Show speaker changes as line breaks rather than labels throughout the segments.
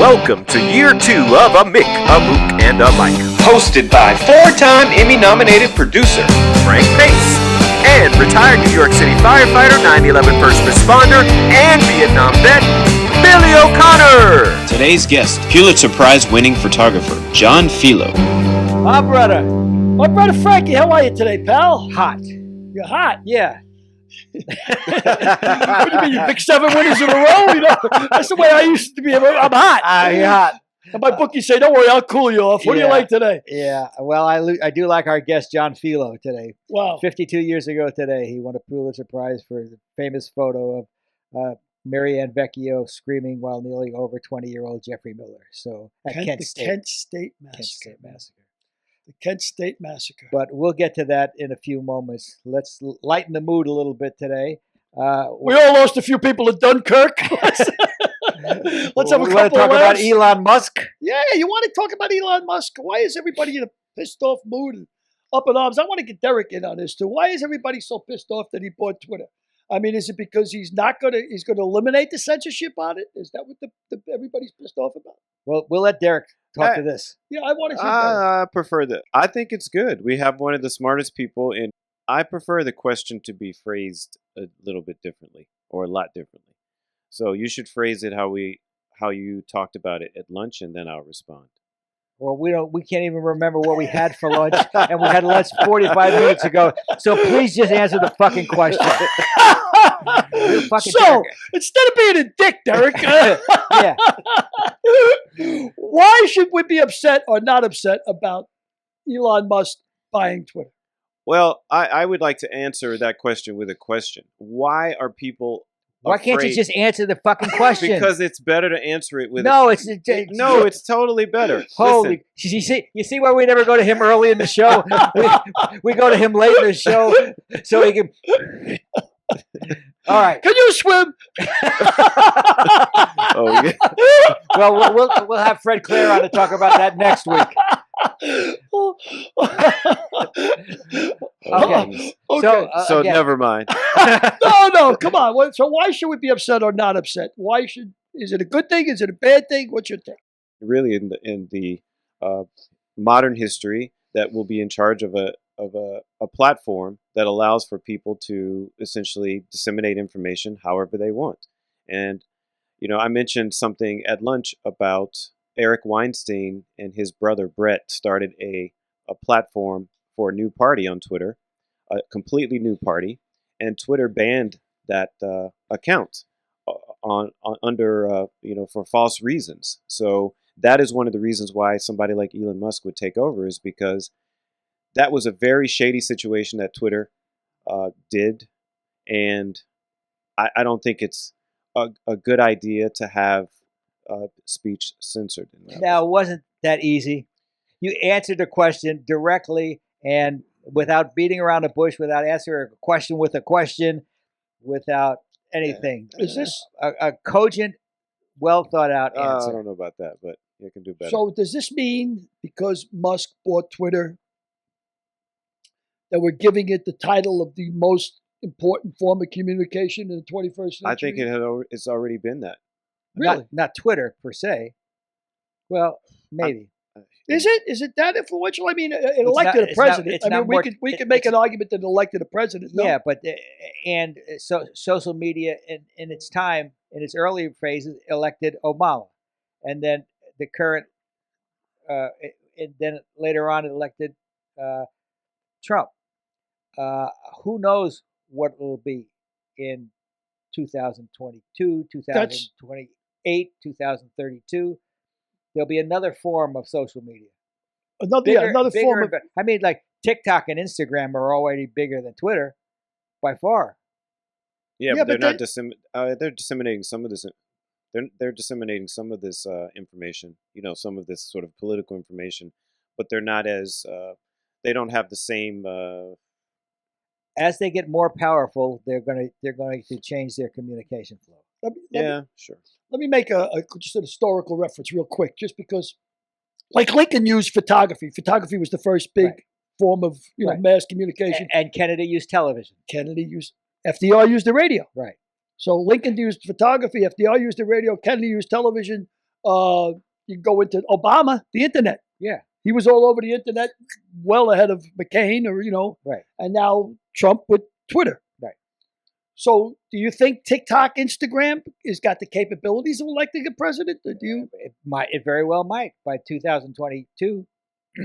Welcome to year 2 of A Mick, a Mook, and a Mike.
Hosted by 4-time Emmy-nominated producer
Frank Pace and retired New York City firefighter, 9/11 first responder, and Vietnam vet, Billy O'Connor.
Today's guest, Pulitzer Prize winning photographer, John Filo.
My brother Frankie, how are you today, pal?
Hot.
You're hot.
Yeah.
What do you mean, you picked 7 winners in a row? You know, that's the way I used to be. I'm hot.
You're hot.
And my bookies say, don't worry, I'll cool you off. What do you like today?
Yeah. Well, I do like our guest, John Filo, today.
Wow.
52 years ago today, he won a Pulitzer Prize for the famous photo of Mary Ann Vecchio screaming while kneeling over 20-year-old Jeffrey Miller. So at Kent State.
Kent State Massacre. The Kent State Massacre.
But we'll get to that in a few moments. Let's lighten the mood a little bit today.
We all lost a few people in Dunkirk. Let's have a couple
want to talk about Elon Musk?
Yeah, you want to talk about Elon Musk? Why is everybody in a pissed off mood and up in arms? I want to get Derek in on this too. Why is everybody so pissed off that he bought Twitter? I mean, is it because he's going to eliminate the censorship on it? Is that what everybody's pissed off about?
Well, we'll let Derek talk to this.
Yeah, I want to see
I prefer that. I think it's good. We have one of the smartest people in. I prefer the question to be phrased a little bit differently or a lot differently. So you should phrase it how you talked about it at lunch, and then I'll respond.
Well, we can't even remember what we had for lunch, and we had lunch 45 minutes ago. So please just answer the fucking question.
So instead of being a dick, Derek,
yeah.
Why should we be upset or not upset about Elon Musk buying Twitter?
Well, I would like to answer that question with a question. Why are people
Why can't you just answer the fucking question?
Because it's better to answer it with
no,
it's totally better.
Holy, you see why we never go to him early in the show? we go to him late in the show so he can. All right.
Can you swim?
Oh yeah.
Well, we'll have Fred Clare on to talk about that next week. Okay.
So never mind.
No, come on. So why should we be upset or not upset? Is it a good thing? Is it a bad thing? What's your take?
Really, in the modern history, that will be in charge of a platform that allows for people to essentially disseminate information however they want. And I mentioned something at lunch about Eric Weinstein and his brother Brett started a platform for a new party on Twitter, a completely new party, and Twitter banned that account under for false reasons. So that is one of the reasons why somebody like Elon Musk would take over, is because that was a very shady situation that Twitter did, and I don't think it's a good idea to have speech censored.
Now, it wasn't that easy. You answered the question directly and without beating around the bush, without answering a question with a question, without anything.
Is this
a cogent, well thought out answer?
I don't know about that, but you can do better.
So does this mean because Musk bought Twitter that we're giving it the title of the most important form of communication in the 21st century?
I think it's already been that.
Really?
Not Twitter per se. Well, maybe.
Is it that influential? I mean, it elected a president. We could make an argument that it elected a president. No?
Yeah, but social media in its time, in its early phases, elected Obama, and then the current, and then later on it elected Trump. Who knows what it will be in 2022, 2028, 2032. There'll be another form of social media.
Another form of.
I mean, like TikTok and Instagram are already bigger than Twitter, by far.
Yeah, but they're not they're disseminating some of this. They're disseminating some of this information. Some of this sort of political information, but they're not as. They don't have the same.
As they get more powerful, they're going to change their communication flow.
Sure.
Let me make just an historical reference real quick, just because, like Lincoln used photography. Photography was the first big form of mass communication.
And Kennedy used television.
FDR used the radio.
Right.
So Lincoln used photography, FDR used the radio, Kennedy used television. You go into Obama, the internet.
Yeah.
He was all over the internet, well ahead of McCain, or
Right.
and now Trump with Twitter.
Right.
So, do you think TikTok, Instagram has got the capabilities of electing a president? Or do you?
It very well might by 2022,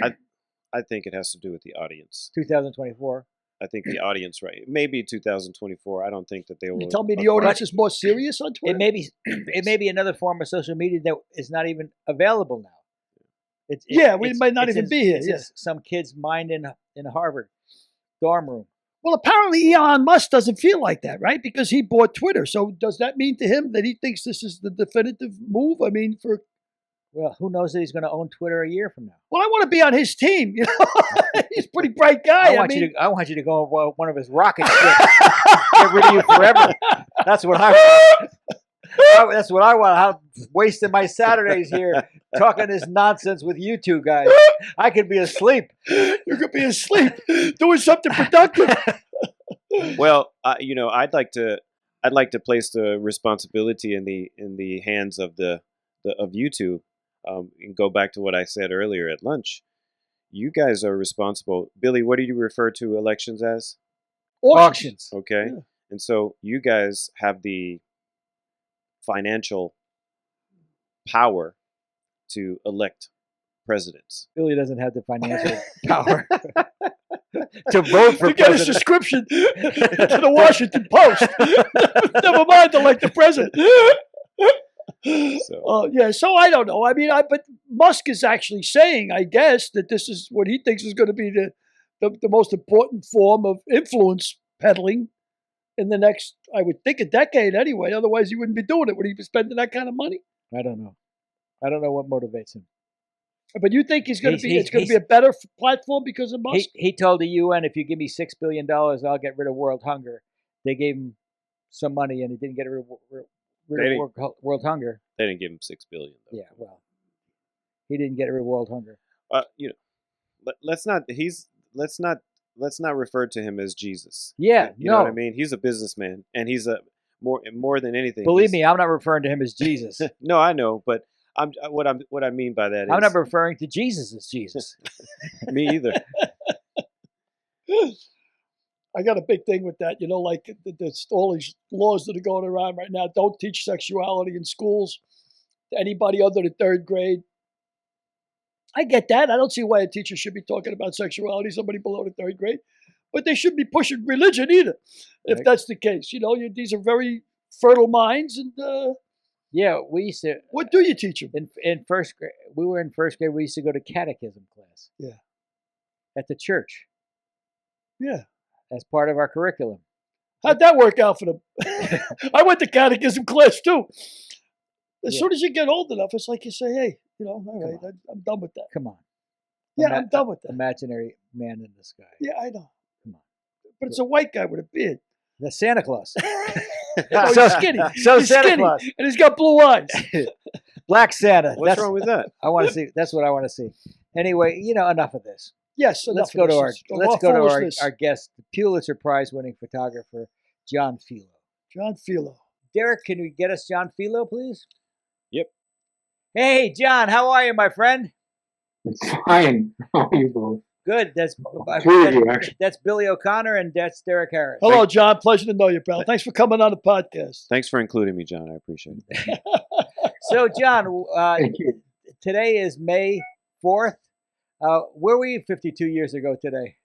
I think it has to do with the audience.
2024.
I think the audience, right? Maybe 2024. I don't think that they will.
You tell me the audience is more serious on Twitter.
It may be another form of social media that is not even available now.
We might not even be here.
It's
Yeah.
some kid's mind in Harvard dorm room.
Well, apparently Elon Musk doesn't feel like that, right? Because he bought Twitter. So does that mean to him that he thinks this is the definitive move? I mean,
Well, who knows that he's going to own Twitter a year from now?
Well, I want to be on his team. He's a pretty bright guy.
I want you to go on one of his rocket ships. Get rid of you forever. That's what I want. That's what I want. I'm wasting my Saturdays here talking this nonsense with you two guys. I could be asleep.
You could be asleep doing something productive.
Well, I'd like to place the responsibility in the hands of of you two, and go back to what I said earlier at lunch. You guys are responsible. Billy, what do you refer to elections as?
Auctions.
Okay,
Yeah.
and so you guys have the financial power to elect presidents.
Billy doesn't have the financial power to vote for
to get his
president.
subscription to the Washington Post. Never mind to elect the president.
So,
So I don't know. I mean, but Musk is actually saying, I guess, that this is what he thinks is going to be the most important form of influence peddling in the next, I would think, a decade anyway. Otherwise, he wouldn't be doing it. Would he be spending that kind of money?
I don't know. I don't know what motivates him.
But you think it's going to be a better platform because of Musk?
He told the UN, if you give me $6 billion, I'll get rid of world hunger. They gave him some money, and he didn't get rid of world hunger.
they didn't give him $6 billion. Though.
Yeah, well, he didn't get rid of world hunger.
Let's not refer to him as Jesus.
Yeah,
You know what I mean? He's a businessman, and he's a more than anything.
Believe me, I'm not referring to him as Jesus.
No, I know, but what I mean by that is
I'm not referring to Jesus as Jesus.
me either.
I got a big thing with that. Like there's all these laws that are going around right now. Don't teach sexuality in schools to anybody under the third grade. I get that. I don't see why a teacher should be talking about sexuality to somebody below the third grade. But they shouldn't be pushing religion either, if
Right.
that's the case. These are very fertile minds. And
Yeah, we used to.
what do you teach them?
In first grade, we were in first grade. We used to go to catechism class.
Yeah.
At the church
Yeah.
as part of our curriculum.
How'd that work out for them? I went to catechism class too. As
Yeah.
soon as you get old enough, it's like you say, hey, all right,
on.
I'm done with that.
Come on.
Yeah, I'm done with that.
Imaginary man in the sky.
Yeah, I know.
Come on.
But it's a white guy with a beard.
That's Santa Claus.
Oh, he's skinny.
So
He's
Santa
skinny,
Claus.
and he's got blue eyes.
Black Santa.
What's wrong with that?
I want to see. That's what I want to see. Anyway, enough of this.
Yes,
Let's
enough
go
of
to
this.
our
foolishness.
our guest, the Pulitzer Prize winning photographer, John Filo.
John Filo.
Derek, can we get us John Filo, please?
Yep.
Hey, John, how are you, my friend?
Fine. How are you both?
Good. That's
Three of you, actually.
That's Billy O'Connor and that's Derek Harris.
Hello, John. Pleasure to know you, pal. Thanks for coming on the podcast.
Thanks for including me, John. I appreciate it.
So, John,
Thank you.
today is May 4th. Where were you 52 years ago today?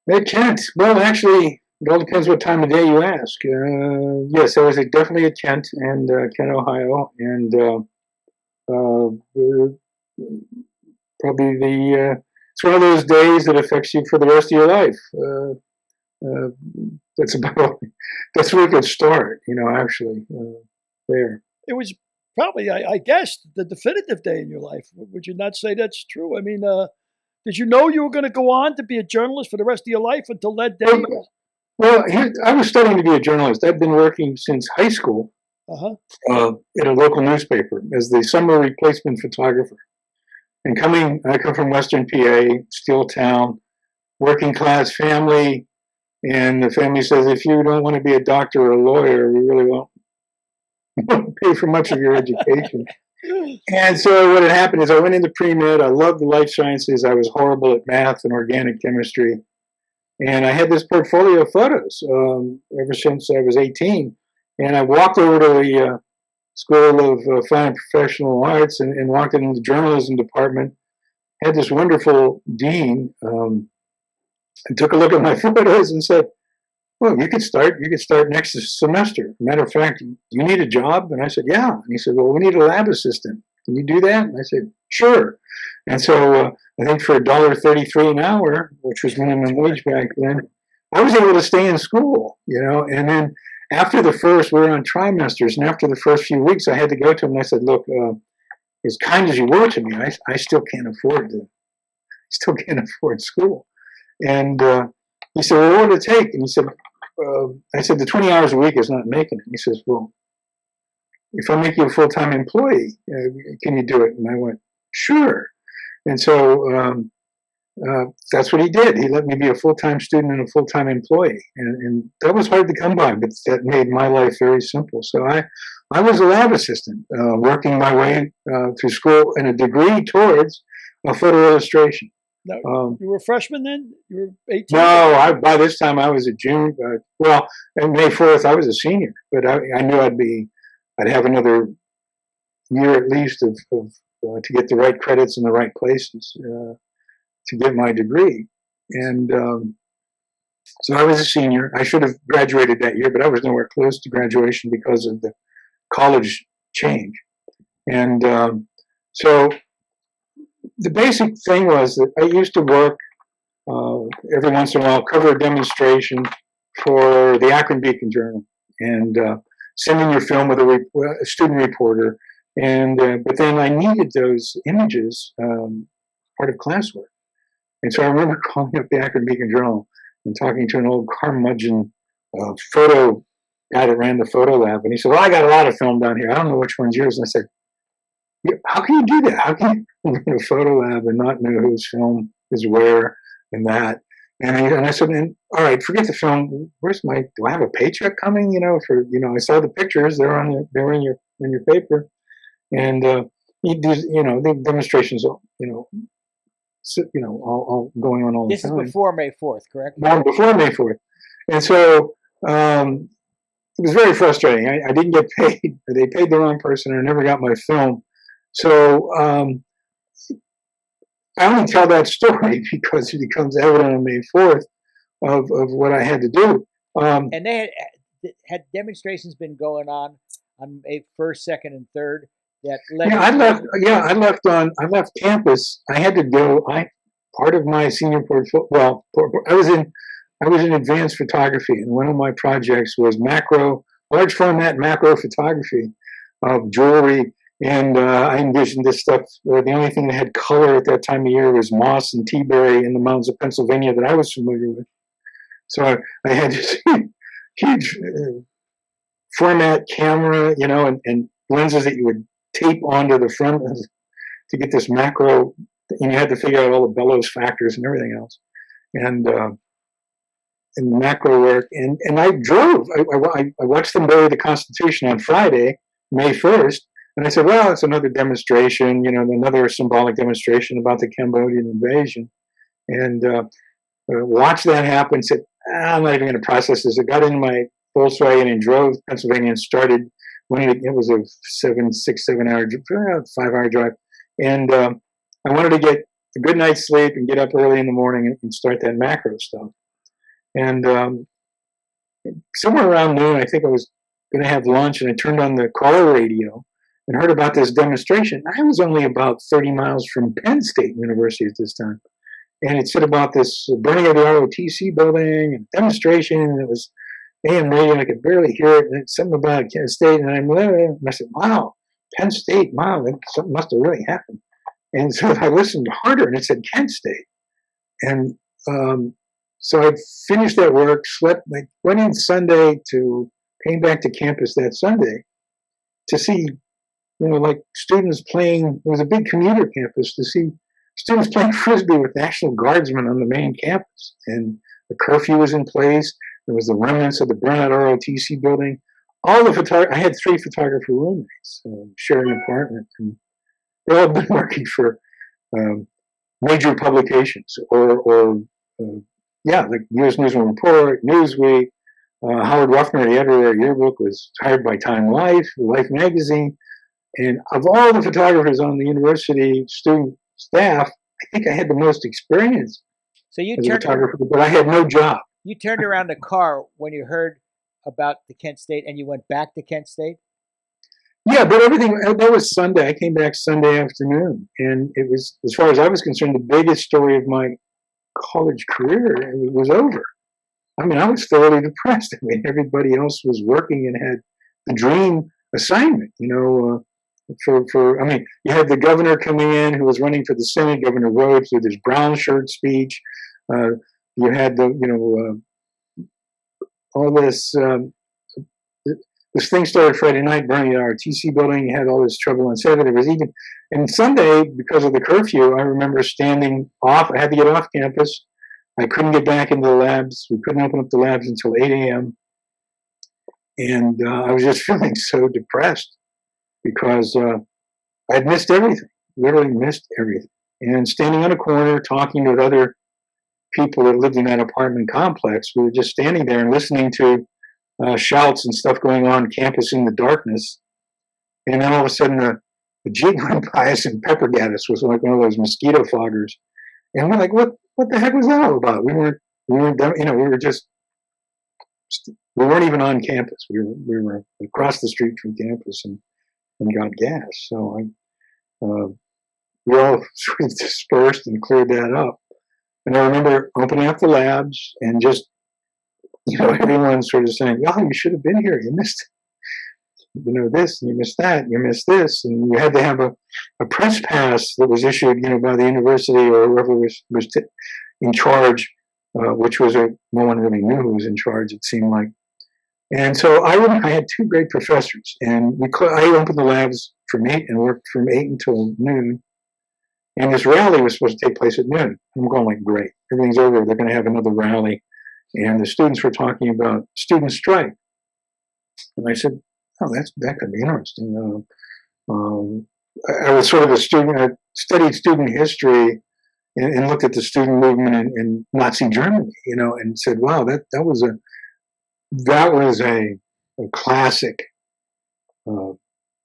May 10th. Well, actually, it all depends what time of day you ask. Yes, there was definitely a tent in Kent, Ohio, and probably it's one of those days that affects you for the rest of your life. That's where it could start, actually, there.
It was probably, I guess, the definitive day in your life. Would you not say that's true? I mean, did you know you were going to go on to be a journalist for the rest of your life until that day?
Well, I was studying to be a journalist. I've been working since high school at a local newspaper as the summer replacement photographer. And I come from Western PA, steel town, working class family, and the family says, if you don't want to be a doctor or a lawyer, we really won't won't pay for much of your education. And so what had happened is I went into pre-med. I loved the life sciences. I was horrible at math and organic chemistry. And I had this portfolio of photos ever since I was 18. And I walked over to the School of Fine and Professional Arts and walked into the journalism department. Had this wonderful dean and took a look at my photos and said, well, you could start next semester. Matter of fact, do you need a job? And I said, yeah. And he said, well, we need a lab assistant. Can you do that? And I said, sure. And so I think for $1.33 an hour, which was minimum wage back then, I was able to stay in school, and then after the first, we were on trimesters, and after the first few weeks, I had to go to him and I said, look, as kind as you were to me, I still can't afford school. And he said, well, what would it take? And he said, I said, the 20 hours a week is not making it. He says, well, if I make you a full-time employee, can you do it? And I went, sure. And so that's what he did. He let me be a full-time student and a full-time employee. And that was hard to come by, but that made my life very simple. So I was a lab assistant, working my way through school in a degree towards photo illustration.
Now, you were a freshman then? You were 18?
No, by this time I was a junior. Well, on May 4th, I was a senior, but I knew I'd have another year at least of to get the right credits in the right places to get my degree. And so I was a senior. I should have graduated that year, but I was nowhere close to graduation because of the college change. And so the basic thing was that I used to work every once in a while, cover a demonstration for the Akron Beacon Journal, and sending your film with a student reporter. And but then I needed those images part of classwork. And so I remember calling up the Akron Beacon Journal and talking to an old curmudgeon photo guy that ran the photo lab. And he said, well, I got a lot of film down here. I don't know which one's yours. And I said, how can you do that? How can you run a photo lab and not know whose film is where and that? And I said, all right, forget the film. Do I have a paycheck coming? I saw the pictures. They were in your paper. And the demonstrations, all going on all the time.
This is before May 4th, correct?
Before May 4th. And so it was very frustrating. I didn't get paid. They paid the wrong person, and I never got my film. So I only tell that story because it becomes evident on May 4th of what I had to do.
And they had demonstrations been going on May 1st, 2nd, and 3rd. I left campus. I had to go. Part of my senior portfolio. Well, I was in advanced photography, and one of my projects was large format macro photography of jewelry. And I envisioned this stuff. The only thing that had color at that time of year was moss and teaberry in the mountains of Pennsylvania that I was familiar with. So I had this huge format camera, and lenses that you would tape onto the front to get this macro. And you had to figure out all the bellows factors and everything else, and macro work. And I drove. I watched them bury the Constitution on Friday, May 1st. And I said, well, it's another demonstration, another symbolic demonstration about the Cambodian invasion. And watched that happen, said, I'm not even going to process this. I got in my Volkswagen and drove Pennsylvania and started when it was a 5-hour drive. And I wanted to get a good night's sleep and get up early in the morning and start that macro stuff. And somewhere around noon, I think I was going to have lunch, and I turned on the caller radio and heard about this demonstration. I was only about 30 miles from Penn State University at this time. And it said about this burning of the ROTC building and demonstration, and it was AM radio, and I could barely hear it, and it's something about Penn State, and I said, wow, Penn State, wow, something must have really happened. And so I listened harder, and it said Kent State. And so I finished that work, slept, went in Sunday came back to campus that Sunday to see students playing. It was a big commuter campus, to see students playing Frisbee with National Guardsmen on the main campus. And the curfew was in place. There was the remnants of the burnout ROTC building.
all the I had 3 photographer roommates sharing an apartment, and they all been working for major publications or like U.S. News and Report, Newsweek. Howard Ruffner, the editor of Yearbook, was hired by Time Life, Life magazine. And of all the photographers on the university student staff, I think I had the most experience
So you
as a
turned
photographer, but I had no job.
you turned around the car when you heard about the Kent State, and you went back to Kent State.
Yeah, but everything, that was Sunday. I came back Sunday afternoon. And it was, as far as I was concerned, the biggest story of my college career. It was over. I mean, I was thoroughly depressed. I mean, everybody else was working and had the dream assignment, I mean, you had the governor coming in who was running for the Senate, Governor Rhodes, with his brown shirt speech. You had all this, this thing started Friday night, burning the ROTC building. You had all this trouble on Saturday. There was even, and Sunday, because of the curfew, I remember standing off. I had to get off campus. I couldn't get back into the labs. We couldn't open up the labs until 8 a.m. And I was just feeling so depressed because I'd missed everything, literally missed everything. And standing on a corner, talking with other people that lived in that apartment complex, we were just standing there and listening to shouts and stuff going on campus in the darkness. And then all of a sudden, a jeep went by us and pepper gat us with like one of those mosquito foggers. And we're like, what the heck was that all about? We weren't done, we weren't even on campus. We were across the street from campus and got gas. So we all sort of dispersed and cleared that up. And I remember opening up the labs and just, everyone sort of saying, "Oh, you should have been here. You missed, this, and you missed that, and you missed this." And you had to have a press pass that was issued, by the university or whoever was in charge, which was no one really knew who was in charge, it seemed like. And so I had 2 great professors, and I opened the labs from 8 and worked from 8 until noon. And this rally was supposed to take place at noon. I'm going like, great, everything's over. They're going to have another rally. And the students were talking about student strike. And I said, oh, that could be interesting. I was sort of a student, I studied student history and looked at the student movement in Nazi Germany, and said, wow, that was a classic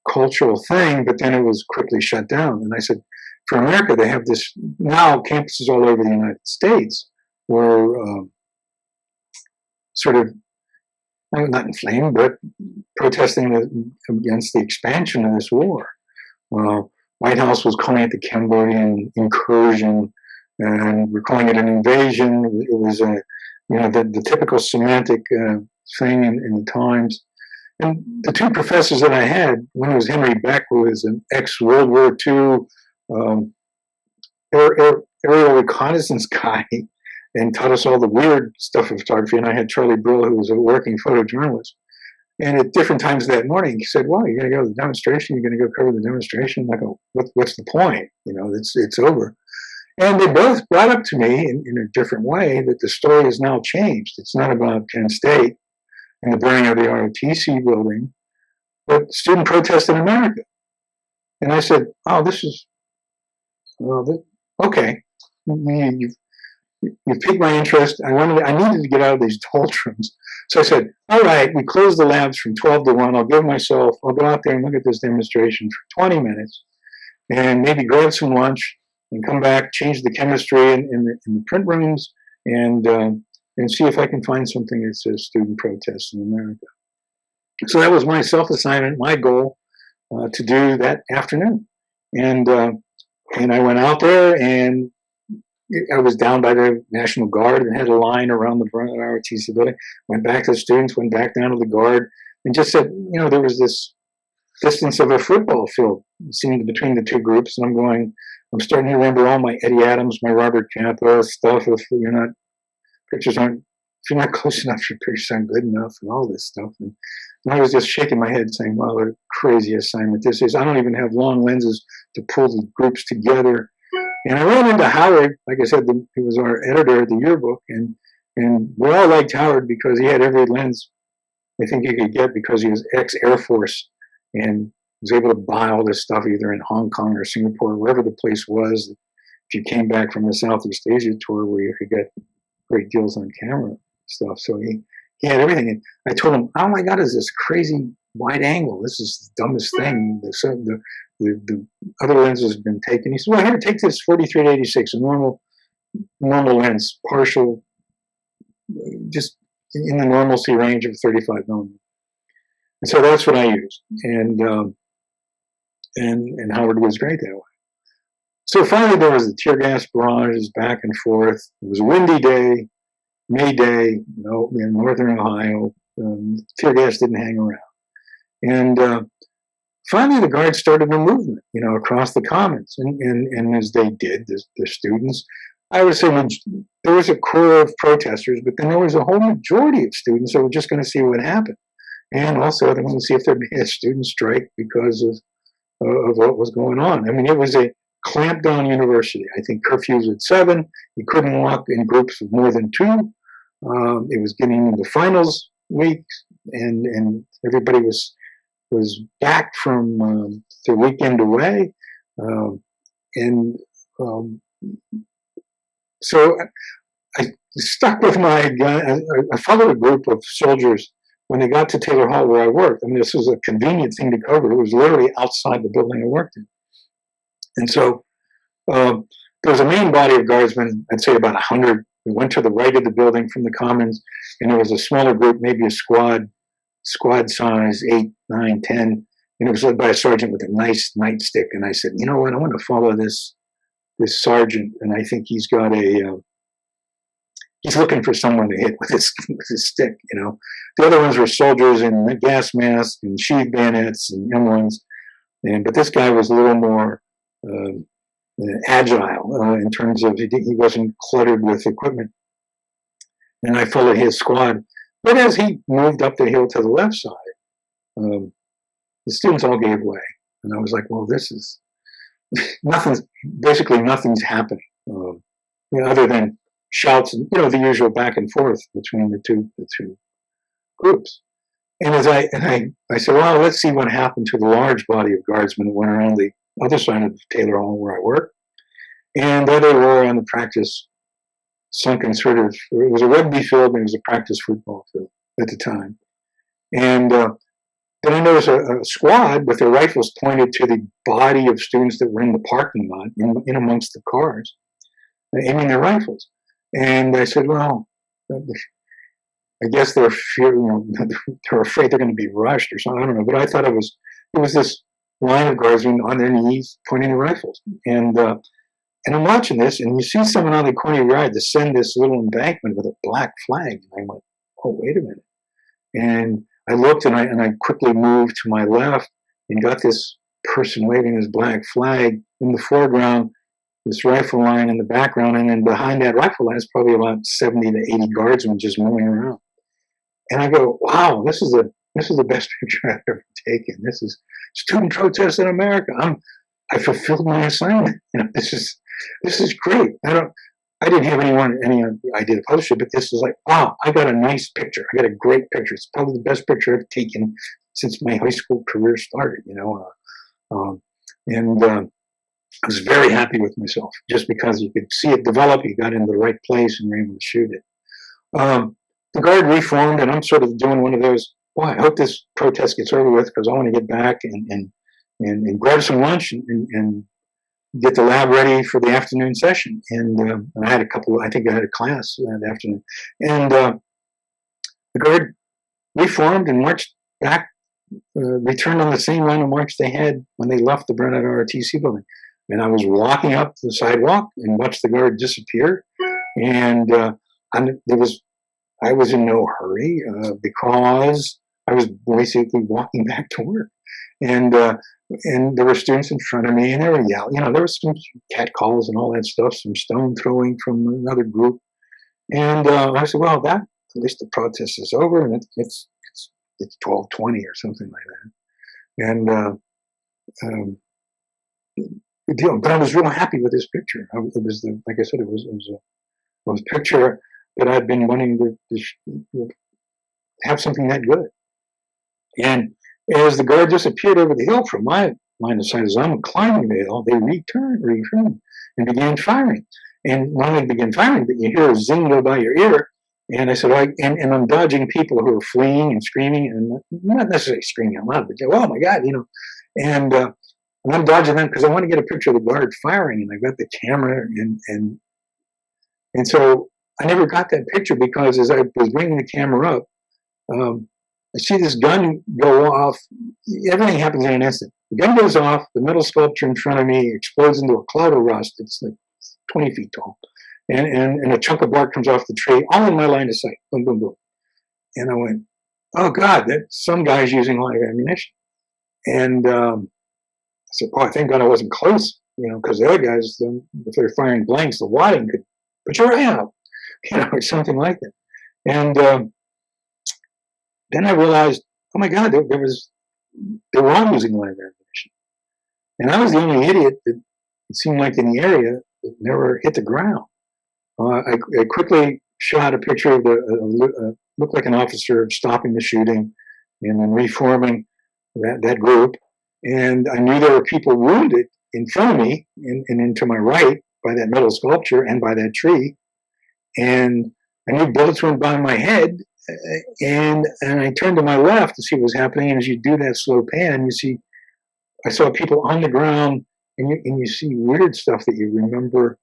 cultural thing, but then it was quickly shut down. And I said, for America, they have this now campuses all over the United States were sort of not inflamed, but protesting against the expansion of this war. White House was calling it the Cambodian incursion, and we're calling it an invasion. It was the typical semantic thing in the times. And the 2 professors that I had, one was Henry Beck, who was an ex-World War II aerial reconnaissance guy and taught us all the weird stuff of photography. And I had Charlie Brill, who was a working photojournalist. And at different times that morning, he said, well, you're going to go to the demonstration? You're going to go cover the demonstration? I go, what's the point? It's over. And they both brought up to me in a different way that the story has now changed. It's not about Kent State and the burning of the ROTC building, but student protest in America. And I said, oh, this is, okay. You piqued my interest. I needed to get out of these doldrums. So I said, all right, we close the labs from 12 to 1. I'll go out there and look at this demonstration for 20 minutes and maybe grab some lunch and come back, change the chemistry in the print rooms and see if I can find something that says student protests in America. So that was my self-assignment, my goal to do that afternoon. And I went out there and I was down by the National Guard and had a line around the front of the ROTC building, went back to the students, went back down to the Guard, and just said, there was this distance of a football field seemed between the 2 groups. And I'm starting to remember all my Eddie Adams, my Robert Capa stuff. If you're not close enough, your pictures aren't good enough and all this stuff. And I was just shaking my head saying, wow, what a crazy assignment this is. I don't even have long lenses to pull the groups together. And I ran into Howard, like I said, he was our editor of the yearbook, and we all liked Howard because he had every lens I think you could get because he was ex-Air Force and was able to buy all this stuff either in Hong Kong or Singapore, wherever the place was. If you came back from the Southeast Asia tour where you could get great deals on camera stuff. So he had everything. And I told him, oh my God, is this crazy wide angle? This is the dumbest thing. The other lens has been taken. He said, well, here, take this 43 to 86, a normal lens, partial, just in the normalcy range of 35 millimeter. And so that's what I used. And Howard was great that way. So finally there was the tear gas barrages back and forth. It was a windy day, May day, in northern Ohio. Tear gas didn't hang around. And finally the guards started a movement, across the commons. And as they did, the students, I would say there was a core of protesters, but then there was a whole majority of students that were just going to see what happened. And also they wanted to see if there'd be a student strike because of what was going on. I mean, it was a clamped down university. I think curfews at 7. You couldn't walk in groups of more than 2. It was getting into finals week, and everybody was back from the weekend away, so I stuck with my gun. I followed a group of soldiers when they got to Taylor Hall where I worked. I mean, this was a convenient thing to cover. It was literally outside the building I worked in. And so there was a main body of guardsmen, I'd say about 100, who went to the right of the building from the commons, and there was a smaller group, maybe a squad size, 8, 9, 10, and it was led by a sergeant with a nice nightstick. And I said, you know what, I want to follow this sergeant, and I think he's got he's looking for someone to hit with his stick, The other ones were soldiers in gas masks and sheath bayonets and M1s, but this guy was a little more agile in terms of he wasn't cluttered with equipment. And I followed his squad. But as he moved up the hill to the left side, the students all gave way. And I was like, well, this is nothing's happening, other than shouts and, the usual back and forth between the two groups. And as I said, well, let's see what happened to the large body of guardsmen that went around the other side of Taylor Hall where I work. And there they were on the practice sunken sort of, it was a rugby field and it was a practice football field at the time. And then I noticed a squad with their rifles pointed to the body of students that were in the parking lot, in amongst the cars, aiming their rifles. And I said, well, I guess they're afraid they're going to be rushed or something. I don't know, but I thought it was this line of guardsmen on their knees pointing their rifles. And I'm watching this, and you see someone on the corner of your eye descend this little embankment with a black flag. And I went, oh, wait a minute. And I looked, and I quickly moved to my left and got this person waving his black flag in the foreground, this rifle line in the background, and then behind that rifle line is probably about 70 to 80 guardsmen just moving around. And I go, wow, this is the best picture I've ever taken. This is student protest in America. I fulfilled my assignment. This is great. I didn't have any idea to publish it, but this was like, wow, I got a nice picture. I got a great picture. It's probably the best picture I've taken since my high school career started, I was very happy with myself just because you could see it develop. You got into the right place and were able to shoot it. The guard reformed, and I'm sort of doing one of those, boy, I hope this protest gets over with because I want to get back and grab some lunch and get the lab ready for the afternoon session. And I had I think I had a class that afternoon. And the guard reformed and marched back, returned on the same line of march they had when they left the Burnett ROTC building. And I was walking up the sidewalk and watched the guard disappear. And I was in no hurry because I was basically walking back to work. And there were students in front of me, and they were yelling. There was some cat calls and all that stuff, some stone throwing from another group. And I said, well, at least the protest is over, and it's 12:20 or something like that. And but I was real happy with this picture. It was like I said, it was a picture that I'd been wanting to have something that good. And as the guard disappeared over the hill from my line of sight, as I'm climbing the hill, they returned, and began firing. And not only began firing, but you hear a zing go by your ear. And I said, and I'm dodging people who are fleeing and screaming, and not necessarily screaming out loud, but oh my God, and I'm dodging them because I want to get a picture of the guard firing, and I got the camera, and so I never got that picture because as I was bringing the camera up, I see this gun go off. Everything happens in an instant. The gun goes off. The metal sculpture in front of me explodes into a cloud of rust. It's like 20 feet tall. And a chunk of bark comes off the tree, all in my line of sight. Boom, boom, boom. And I went, oh, God, that some guy's using live ammunition. And I said, oh, thank God I wasn't close, because the other guys, if they're firing blanks, the wadding could put your eye out, or something like that. And then I realized, oh my God, they were all using live ammunition. And I was the only idiot that it seemed like in the area that never hit the ground. I quickly shot a picture of looked like an officer stopping the shooting and then reforming that group. And I knew there were people wounded in front of me and into my right by that metal sculpture and by that tree. And I knew bullets went by my head. And I turned to my left to see what was happening. And as you do that slow pan, I saw people on the ground, and you see weird stuff that you remember,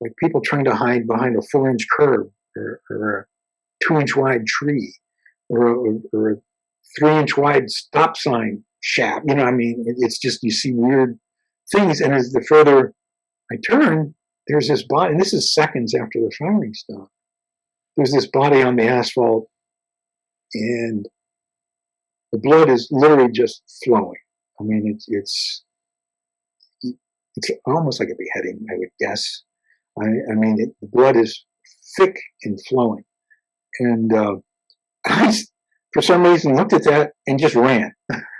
like people trying to hide behind a 4-inch curb or a 2-inch wide tree or a 3-inch wide stop sign shaft. It's just, you see weird things. And as the further I turn, there's this body, and this is seconds after the firing stopped. There's this body on the asphalt, and the blood is literally just flowing. It's almost like a beheading, I would guess. The blood is thick and flowing. And I, for some reason, looked at that and just ran.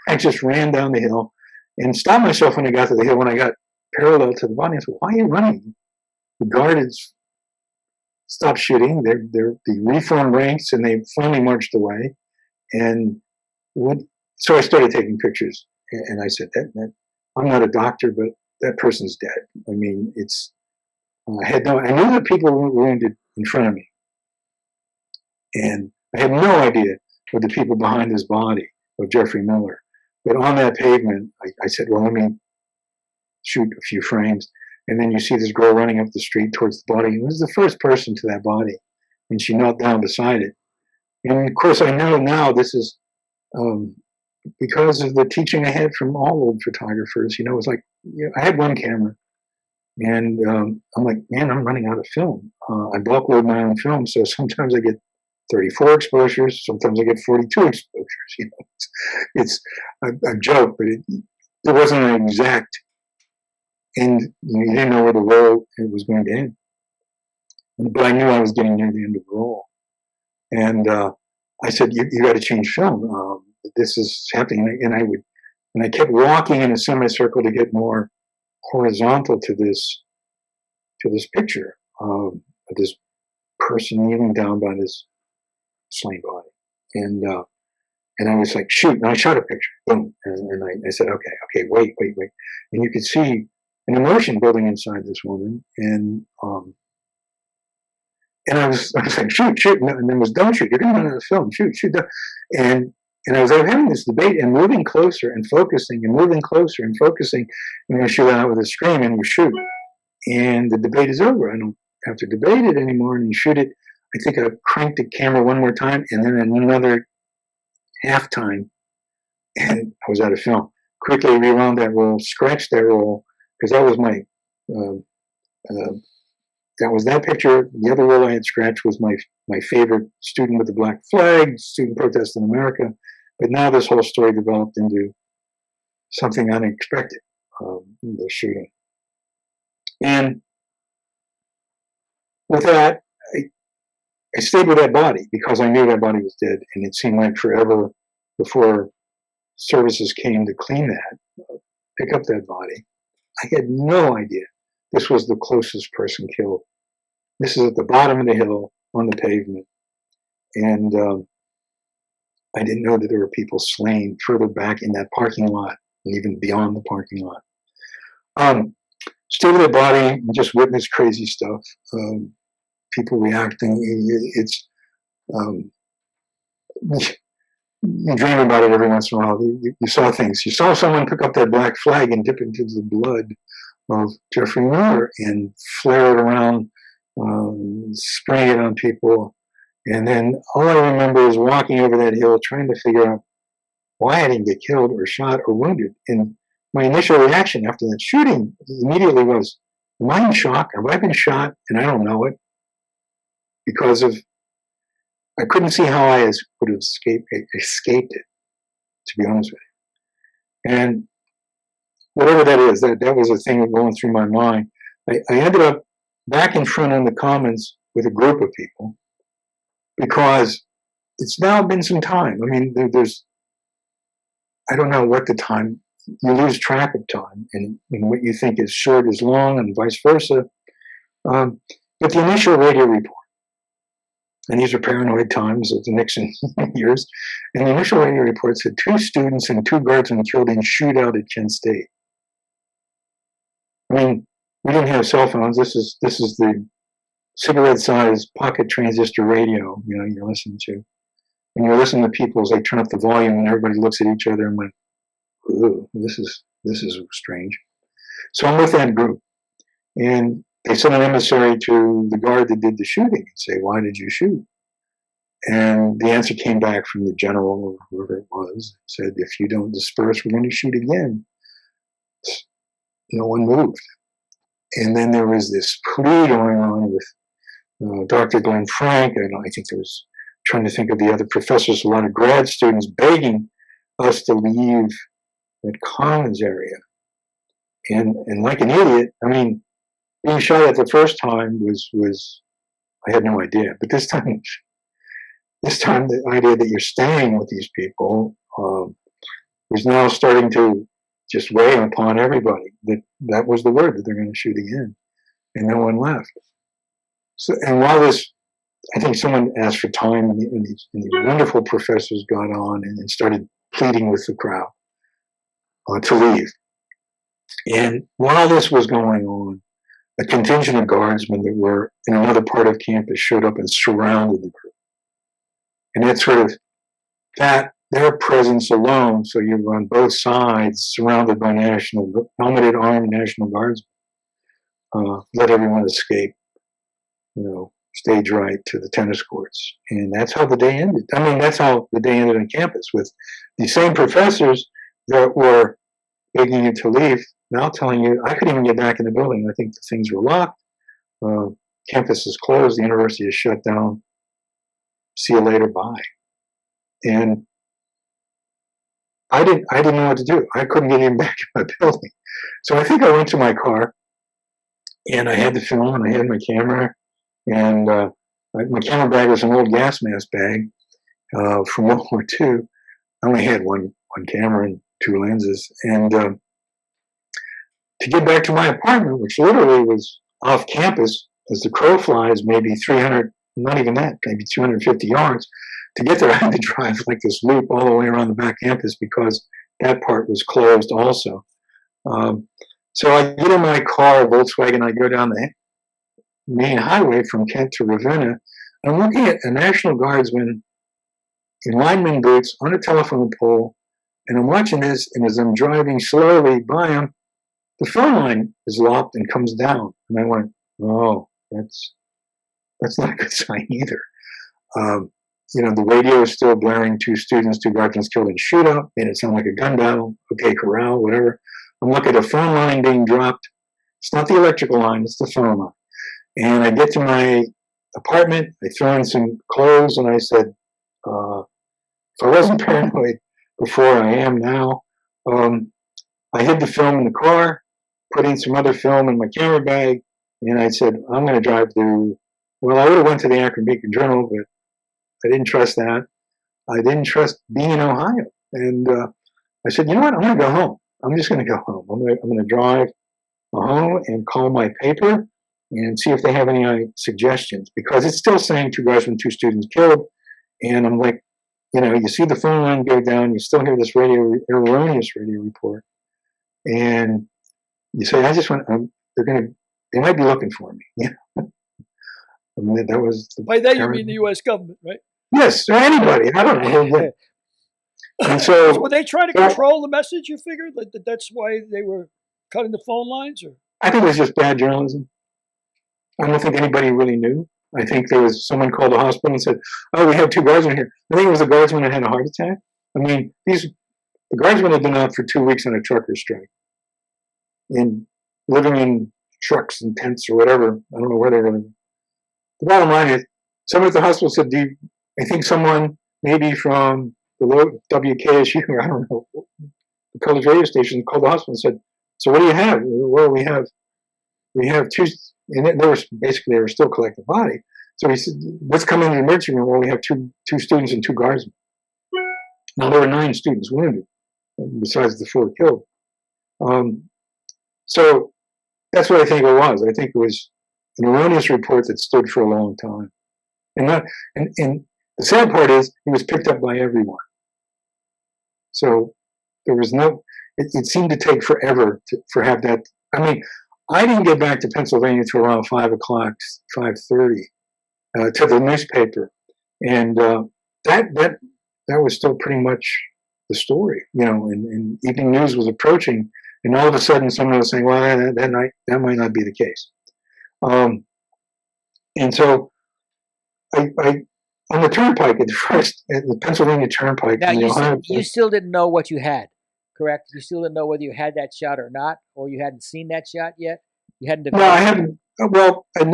I just ran down the hill and stopped myself when I got to the hill. When I got parallel to the body, I said, why are you running? The guard has stopped shooting. They're the reformed ranks, and they finally marched away. And so I started taking pictures, and I said, that I'm not a doctor, but that person's dead. I knew that people were wounded in front of me, and I had no idea what the people behind this body of Jeffrey Miller. But on that pavement, I said, well, let me shoot a few frames. And then you see this girl running up the street towards the body. It was the first person to that body, and she knelt down beside it. And of course, I know now this is because of the teaching I had from all old photographers. It's like, I had one camera, and I'm like, man, I'm running out of film. I bulk load my own film, so sometimes I get 34 exposures, sometimes I get 42 exposures. I joke, but it wasn't an exact end. You didn't know where the roll it was going to end, but I knew I was getting near the end of the roll. And I said, you got to change film. This is happening. And I kept walking in a semicircle to get more horizontal to this picture of this person kneeling down by this slain body. And I was like, shoot. And I shot a picture. Boom. And I said, okay, wait. And you could see an emotion building inside this woman. And I was like, shoot. And then was, don't shoot. You're going to run out of film. Shoot. And I was having this debate and moving closer and focusing and moving closer and focusing. And I shoot out with a scream and you shoot. And the debate is over. I don't have to debate it anymore. And you shoot it. I think I cranked the camera one more time and then another half time. And I was out of film. Quickly rewound that roll, scratched that roll, because that was my, that was that picture. The other roll I had scratched was my favorite student with the black flag, student protest in America. But now this whole story developed into something unexpected, the shooting. And with that, I stayed with that body because I knew that body was dead, and it seemed like forever before services came to clean that, pick up that body. I had no idea this was the closest person killed. This is at the bottom of the hill on the pavement. And I didn't know that there were people slain further back in that parking lot and even beyond the parking lot. Stayed with their body and just witnessed crazy stuff. People reacting. It's you dream about it every once in a while. You saw things. You saw someone pick up that black flag and dip into the blood of Jeffrey Miller and flare it around, spraying it on people. And then all I remember is walking over that hill trying to figure out why I didn't get killed or shot or wounded. And my initial reaction after that shooting immediately was, am I in shock? Have I been shot and I don't know it? Because I couldn't see how I would have escaped it, to be honest with you. And whatever that is, that was a thing going through my mind. I ended up back in front in the Commons with a group of people because it's now been some time. I mean, I don't know what the time, you lose track of time, and what you think is short is long and vice versa. But the initial radio report, and these are paranoid times of the Nixon years, and the initial radio report said 2 students and 2 guardsmen killed in shootout at Kent State. I mean, we didn't have cell phones. This is the cigarette-sized pocket transistor radio, you're listening to. And you're listening to people as they turn up the volume and everybody looks at each other and went, ooh, this is strange. So I'm with that group. And they sent an emissary to the guard that did the shooting and say, why did you shoot? And the answer came back from the general or whoever it was. It said, if you don't disperse, we're going to shoot again. No one moved. And then there was this plea going on with Dr. Glenn Frank, and I think there was, trying to think of the other professors, a lot of grad students begging us to leave that Commons area. And like an idiot, I mean, being shot at the first time was I had no idea. But this time the idea that you're staying with these people is now starting to just weigh upon everybody. That was the word, that they're going to shoot again, and no one left. So, and while this, I think someone asked for time, and these wonderful professors got on and started pleading with the crowd to leave. And while this was going on, a contingent of guardsmen that were in another part of campus showed up and surrounded the group. And it's sort of their presence alone, so you're on both sides, surrounded by helmeted armed National Guardsmen, let everyone escape, stage right to the tennis courts. And that's how the day ended. I mean, that's how the day ended on campus, with the same professors that were begging you to leave now telling you, I couldn't even get back in the building. I think the things were locked. Campus is closed. The university is shut down. See you later. Bye. And I didn't know what to do. I couldn't get even back in my building. So I think I went to my car, and I had the film, and I had my camera, and my camera bag was an old gas mask bag from World War II. I only had one camera and 2 lenses, and to get back to my apartment, which literally was off campus, as the crow flies, maybe 300, not even that, maybe 250 yards. To get there, I had to drive like this loop all the way around the back campus because that part was closed also. So I get in my car, Volkswagen, I go down the main highway from Kent to Ravenna, and I'm looking at a National Guardsman in lineman boots on a telephone pole, and I'm watching this, and as I'm driving slowly by him, the phone line is locked and comes down. And I went, oh, that's not a good sign either. The radio is still blaring, 2 students, 2 guardians killed in shootout, made it sound like a gun battle, okay, corral, whatever. I'm looking at a phone line being dropped. It's not the electrical line, it's the phone line. And I get to my apartment, I throw in some clothes, and I said, if I wasn't paranoid before, I am now. I hid the film in the car, put in some other film in my camera bag, and I said, I'm going to drive to, well, I would have went to the Akron Beacon Journal, but I didn't trust that. I didn't trust being in Ohio. And I said, you know what, I'm going to go home. I'm just going to go home. I'm going to drive home and call my paper and see if they have any suggestions, because it's still saying 2 guardsmen, 2 students killed. And I'm like, you see the phone line go down, you still hear this erroneous radio report, and you say, I just want, they might be looking for me. Yeah. I mean, that was
by that you mean the U.S. government, right?
Yes, or anybody. I don't know. And so,
were they trying to control the message? You figured that's why they were cutting the phone lines, or
I think it was just bad journalism. I don't think anybody really knew. I think there was someone called the hospital and said, "Oh, we have 2 guardsmen here." I think it was the guardsman that had a heart attack. I mean, the guardsmen had been out for 2 weeks on a trucker strike, and living in trucks and tents or whatever. I don't know where they were living. The bottom line is, someone at the hospital said, I think someone maybe from the WKSU, I don't know, the college radio station, called the hospital and said, "So what do you have?" "Well, we have 2," and they were still collecting body. So he said, "What's coming in the emergency room?" "Well, we have two students and 2 guardsmen." Now there were 9 students wounded, besides the 4 killed. So that's what I think it was. I think it was an erroneous report that stood for a long time. And the sad part is it was picked up by everyone. So there was it seemed to take forever for have that. I mean, I didn't get back to Pennsylvania till around 5 o'clock, 5:30, to the newspaper. And that was still pretty much the story, and evening news was approaching, and all of a sudden someone was saying, well, that might not be the case. And so I on the turnpike at the Pennsylvania Turnpike.
Now you still didn't know what you had, correct? You still didn't know whether you had that shot or not, or you hadn't seen that shot yet. You hadn't.
No, I hadn't. Well, I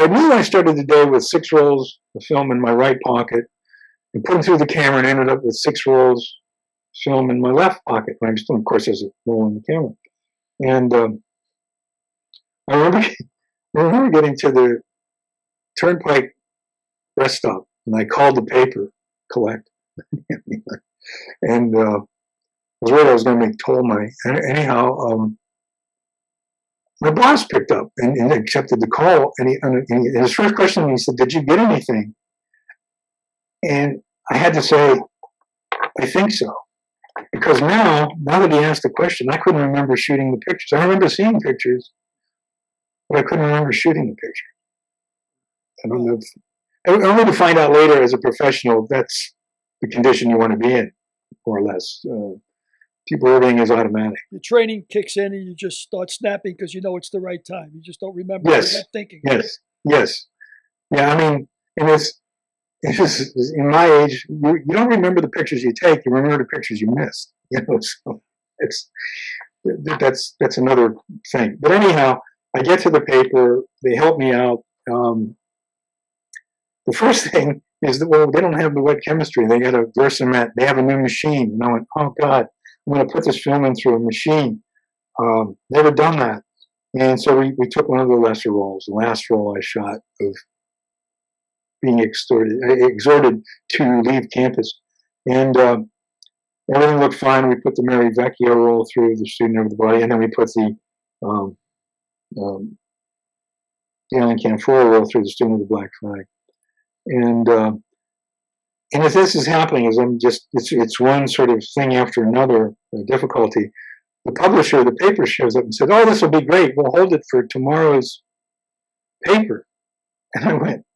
knew I started the day with 6 rolls of film in my right pocket, and put them through the camera, and ended up with 6 rolls of film in my left pocket. I'm still, of course, there's a roll in the camera, and I remember getting to the Turnpike rest stop, and I called the paper collect, and I was worried I was going to make toll money. Anyhow, my boss picked up and accepted the call, and his first question, he said, "Did you get anything?" And I had to say, "I think so," because now that he asked the question, I couldn't remember shooting the pictures. I remember seeing pictures, but I couldn't remember shooting the picture. I don't know. Only to find out later as a professional, that's the condition you want to be in, more or less. People, everything is automatic.
The training kicks in and you just start snapping because you know it's the right time. You just don't remember.
Yes.
You're not thinking.
Yes. Yeah, I mean, it's in my age, you don't remember the pictures you take, you remember the pictures you missed. So that's another thing. But anyhow, I get to the paper, they help me out. The first thing is that, well, they don't have the wet chemistry. They got a Versamet. They have a new machine. And I went, oh God, I'm going to put this film in through a machine. Never done that. And so we took one of the lesser rolls. The last roll I shot of being exhorted to leave campus. And everything looked fine. We put the Mary Vecchio roll through the student over the body, and then we put the Allen Camphora roll through the student with the black flag. And as this is happening, it's one sort of thing after another, difficulty. The publisher of the paper shows up and said, "Oh, this will be great. We'll hold it for tomorrow's paper." And I went,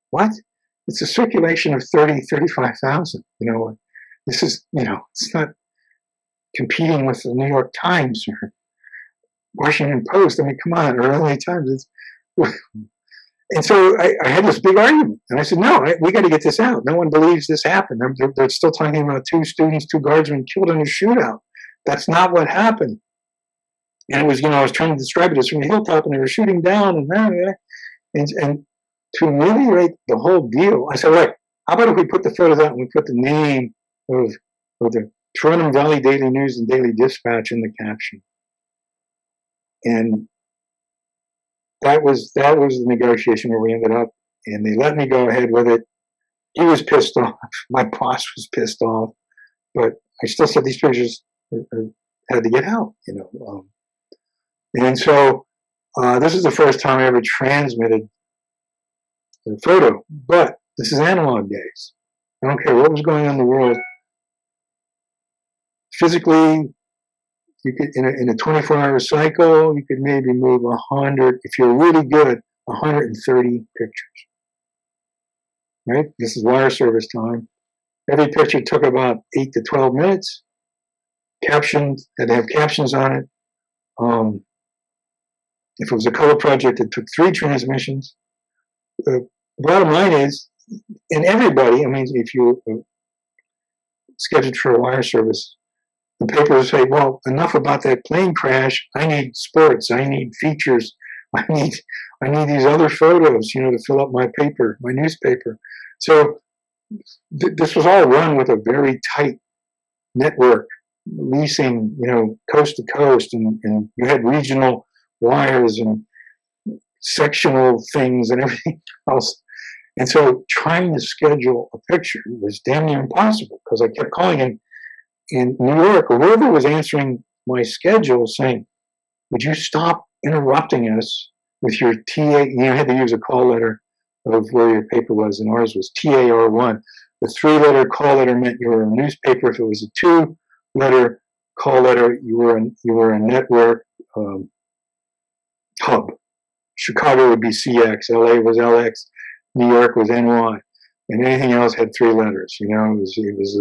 "What? It's a circulation of 35,000. This is, it's not competing with the New York Times or Washington Post. I mean, come on, or LA Times." And so I had this big argument, and I said, "No, we got to get this out. No one believes this happened. They're still talking about 2 students, 2 guardsmen killed in a shootout. That's not what happened." And it was, I was trying to describe it as from the hilltop, and they were shooting down, and to ameliorate the whole deal, I said, "Look, how about if we put the photos out and we put the name of the Toronto Valley Daily News and Daily Dispatch in the caption?" And that was the negotiation where we ended up, and they let me go ahead with it. He was pissed off. My boss was pissed off, but I still said these pictures had to get out, And so this is the first time I ever transmitted a photo, but this is analog days. I don't care what was going on in the world. Physically, you could, in a 24-hour cycle, you could maybe move 100, if you're really good, 130 pictures. Right? This is wire service time. Every picture took about 8 to 12 minutes. Captions, had to have captions on it. If it was a color project, it took 3 transmissions. The bottom line is, and everybody, I mean, if you scheduled for a wire service, the paper will say, well, enough about that plane crash. I need sports. I need features. I need these other photos, to fill up my paper, my newspaper. So this was all run with a very tight network, leasing, coast to coast, and you had regional wires and sectional things and everything else. And so trying to schedule a picture was damn near impossible because I kept calling in New York, or whoever was answering my schedule, saying, would you stop interrupting us with your TA? You had to use a call letter of where your paper was, and ours was TAR1. The 3-letter call letter meant you were a newspaper. If it was a 2-letter call letter, you were a network hub. Chicago would be CX, LA was LX, New York was NY, and anything else had 3 letters. It was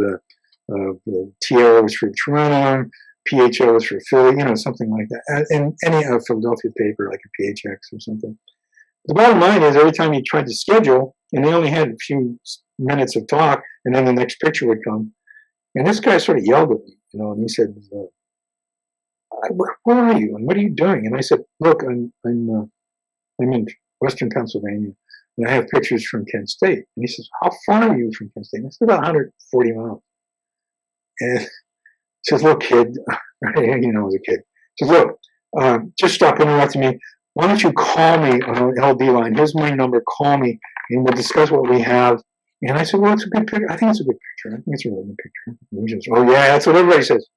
TO was for Toronto, PHO was for Philly, something like that. And any Philadelphia paper, like a PHX or something. The bottom line is, every time you tried to schedule, and they only had a few minutes of talk, and then the next picture would come. And this guy sort of yelled at me, and he said, where are you? And what are you doing? And I said, look, I'm in Western Pennsylvania, and I have pictures from Kent State. And he says, how far are you from Kent State? And I said, about 140 miles. And he says, look, kid, he knows a kid. He says, look, just stop interrupting me. Why don't you call me on an LD line? Here's my number. Call me, and we'll discuss what we have. And I said, well, it's a good picture. I think it's a good picture. I think it's a really good picture. And he says, oh, yeah, that's what everybody says.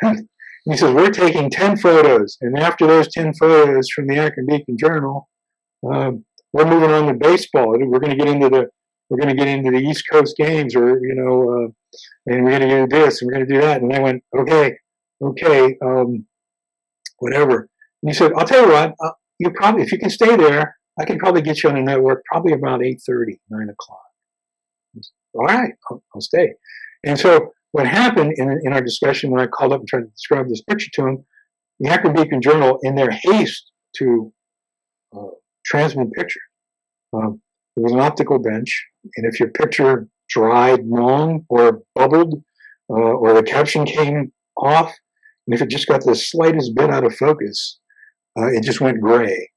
And he says, we're taking 10 photos. And after those 10 photos from the Akron Beacon Journal, we're moving on to baseball. We're going to get into the East Coast games, or, and we're going to do this, and we're going to do that. And I went, okay, whatever. And he said, I'll tell you what, if you can stay there, I can probably get you on a network probably about 8:30, 9 o'clock. All right, I'll stay. And so what happened in our discussion, when I called up and tried to describe this picture to him, the Akron Beacon Journal, in their haste to transmit picture, there was an optical bench, and if your picture dried long or bubbled, or the caption came off, and if it just got the slightest bit out of focus, it just went gray.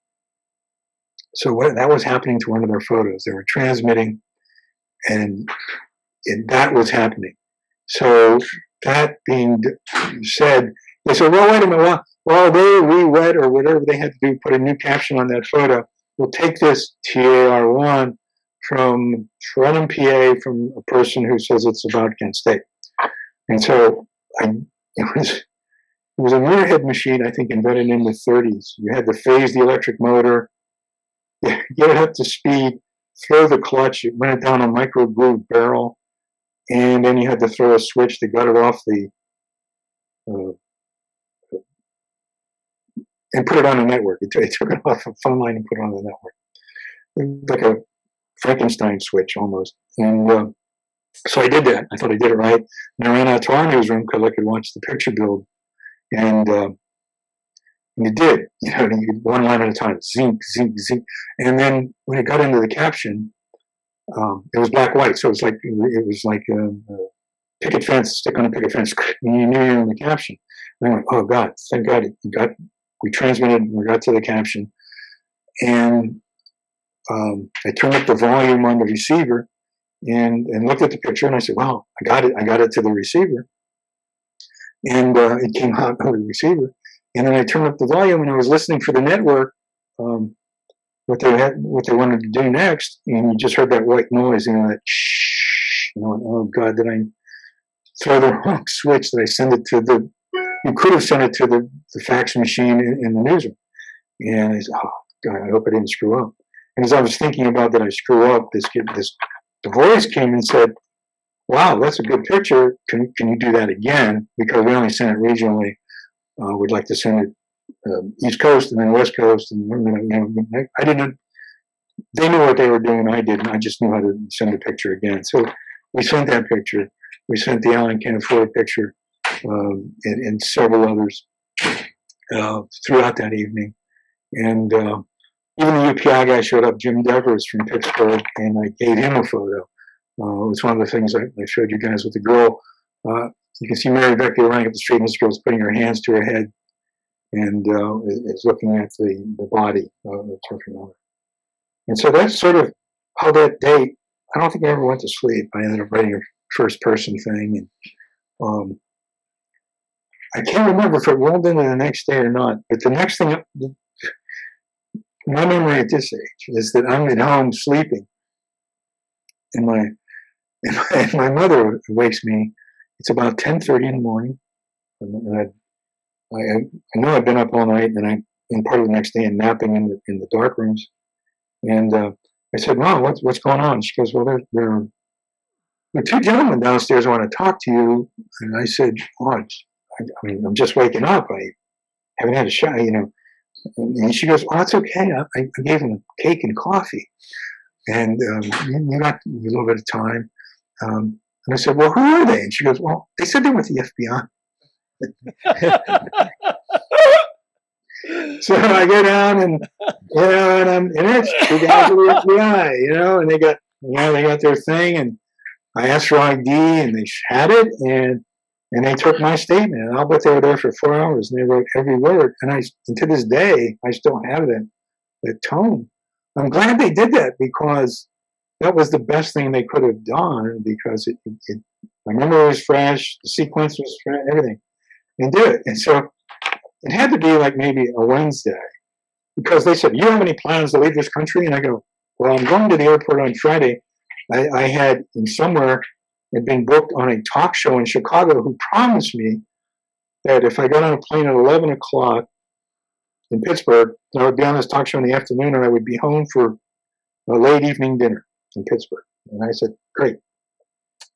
So that was happening to one of their photos. They were transmitting, and that was happening. So that being said, they said, well, wait a minute, while they re-read or whatever they had to do, put a new caption on that photo, we'll take this TAR1 from Trenton, PA, from a person who says it's about Kent State. And so it was a mirrorhead machine, I think, invented in the 30s. You had to phase the electric motor, get it up to speed, throw the clutch, it went down a micro groove barrel, and then you had to throw a switch to gut it off and put it on a network. It took it off a phone line and put it on the network. Like a Frankenstein switch almost. And so I did that. I thought I did it right. And I ran out to our newsroom because I could watch the picture build. And it did. One line at a time. Zink, zink, zink. And then when it got into the caption, it was black white. So it was like a picket fence, stick on a picket fence. And you knew you were in the caption. And I went, oh God, thank God we transmitted, we got to the caption. And I turned up the volume on the receiver and looked at the picture, and I said, wow, I got it to the receiver. And it came out over the receiver. And then I turned up the volume, and I was listening for the network, what they wanted to do next, and you just heard that white noise, that shh, oh God, did I throw the wrong switch? Did I send it to you could have sent it to the fax machine in the newsroom. And I said, oh God, I hope I didn't screw up. And as I was thinking about that I screw up, the voice came and said, wow, that's a good picture. Can you do that again? Because we only sent it regionally. We'd like to send it East Coast and then West Coast. And I didn't. They knew what they were doing. I didn't. I just knew how to send a picture again. So we sent that picture. We sent the Alan Canfora picture and several others throughout that evening. And even the UPI guy showed up, Jim Devers from Pittsburgh, and I gave him a photo. It was one of the things I showed you guys with the girl. You can see Mary Vecchio running up the street, and this girl's putting her hands to her head and is looking at the body of her mother. And so that's sort of how that day, I don't think I ever went to sleep. I ended up writing a first person thing. And I can't remember if it rolled into the next day or not, but the next thing, my memory at this age is that I'm at home sleeping, and my mother wakes me. It's about 10:30 in the morning, and I know I've been up all night, and I'm in part of the next day and napping in the dark rooms. And I said, "Mom, what's going on?" She goes, "Well, there are two gentlemen downstairs who want to talk to you." And I said, "Oh, I mean, I'm just waking up. I haven't had a shower, you know." And she goes, "Oh, it's okay. I gave them cake and coffee, and you got a little bit of time." And I said, "Well, who are they?" And she goes, "Well, they said they were with the FBI." So I go down and and it's two guys with the FBI, and they got their thing, and I asked for ID, and they had it, and they took my statement, and I'll bet they were there for 4 hours, and they wrote every word, and to this day I still have that tone. I'm glad they did that, because that was the best thing they could have done, because my memory was fresh, the sequence was fresh, everything, and did it. And so it had to be like maybe a Wednesday, because they said, "You have any plans to leave this country?" And I go, "Well, I'm going to the airport on Friday." I had somewhere had been booked on a talk show in Chicago who promised me that if I got on a plane at 11 o'clock in Pittsburgh, I would be on this talk show in the afternoon, and I would be home for a late evening dinner in Pittsburgh. And I said, "Great."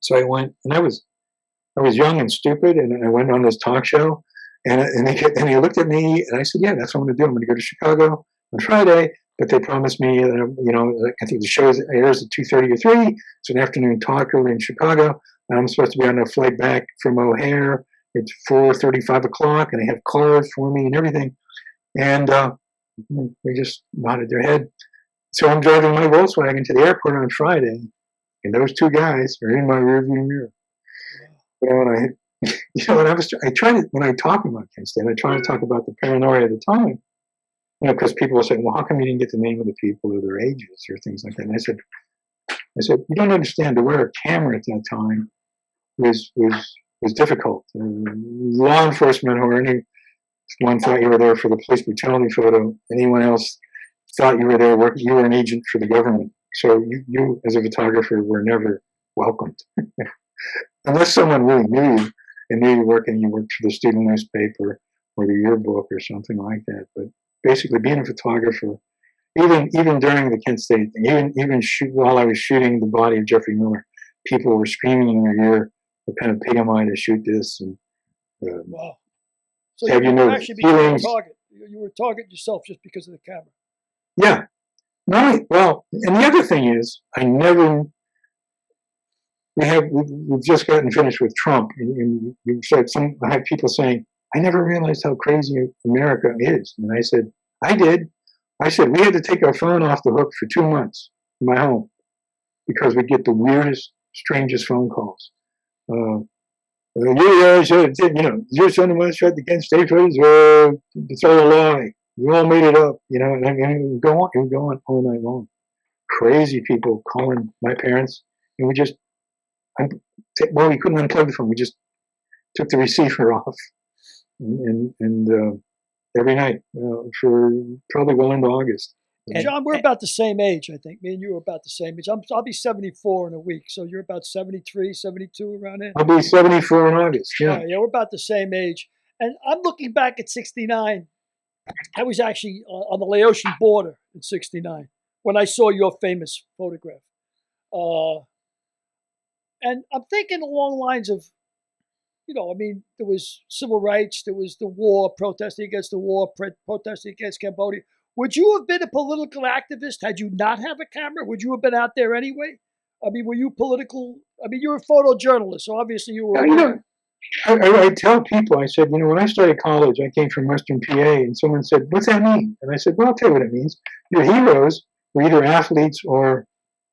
So I went, and I was young and stupid, and I went on this talk show, and he looked at me, and I said, "Yeah, that's what I'm going to do. I'm going to go to Chicago on Friday." But they promised me, I think the show airs at 2:30 or 3. It's an afternoon talk over in Chicago, and I'm supposed to be on a flight back from O'Hare at 4:30, 5 o'clock, and they have cars for me and everything. And they just nodded their head. So I'm driving my Volkswagen to the airport on Friday, and those two guys are in my rearview mirror. And I try to, when I talk about Kent State, I try to talk about the paranoia at the time. Because people will say, "Well, how come you didn't get the name of the people or their ages or things like that?" And I said, "You don't understand. To wear a camera at that time was difficult. Law enforcement or anyone thought you were there for the police brutality photo. Anyone else thought you were there working. You were an agent for the government. So you as a photographer were never welcomed, unless someone really knew you and knew you worked for the student newspaper or the yearbook or something like that. But basically, being a photographer, even during the Kent State thing, even while I was shooting the body of Jeffrey Miller, people were screaming in your ear, "What kind of pig am I to shoot this?" And
wow. So
have
you actually became a target. You were a target yourself just because of the camera.
Yeah. Right. Well, and the other thing is, we've just gotten finished with Trump, and you said I have people saying, "I never realized how crazy America is." And I said, "I did." I said, "We had to take our phone off the hook for 2 months in my home because we get the weirdest, strangest phone calls. Your son was shot the Kent State Prize. It's all a lie. You all made it up." And it would go on all night long. Crazy people calling my parents, and we couldn't unplug the phone. We just took the receiver off, and every night for probably well into August.
And John, we're about the same age, I think. Me and you are about the same age. I'll be 74 in a week, so you're about 73, 72, around there.
I'll be 74 in August. Yeah.
Yeah, we're about the same age. And I'm looking back at 69. I was actually on the Laotian border in 69 when I saw your famous photograph. And I'm thinking along lines of, I mean, there was civil rights, there was the war, protesting against the war, protesting against Cambodia. Would you have been a political activist had you not have a camera? Would you have been out there anyway? I mean, were you political? I mean, you're a photojournalist, so obviously you were.
I tell people, I said, when I started college, I came from Western PA, and someone said, "What's that mean?" And I said, "Well, I'll tell you what it means. Your heroes were either athletes or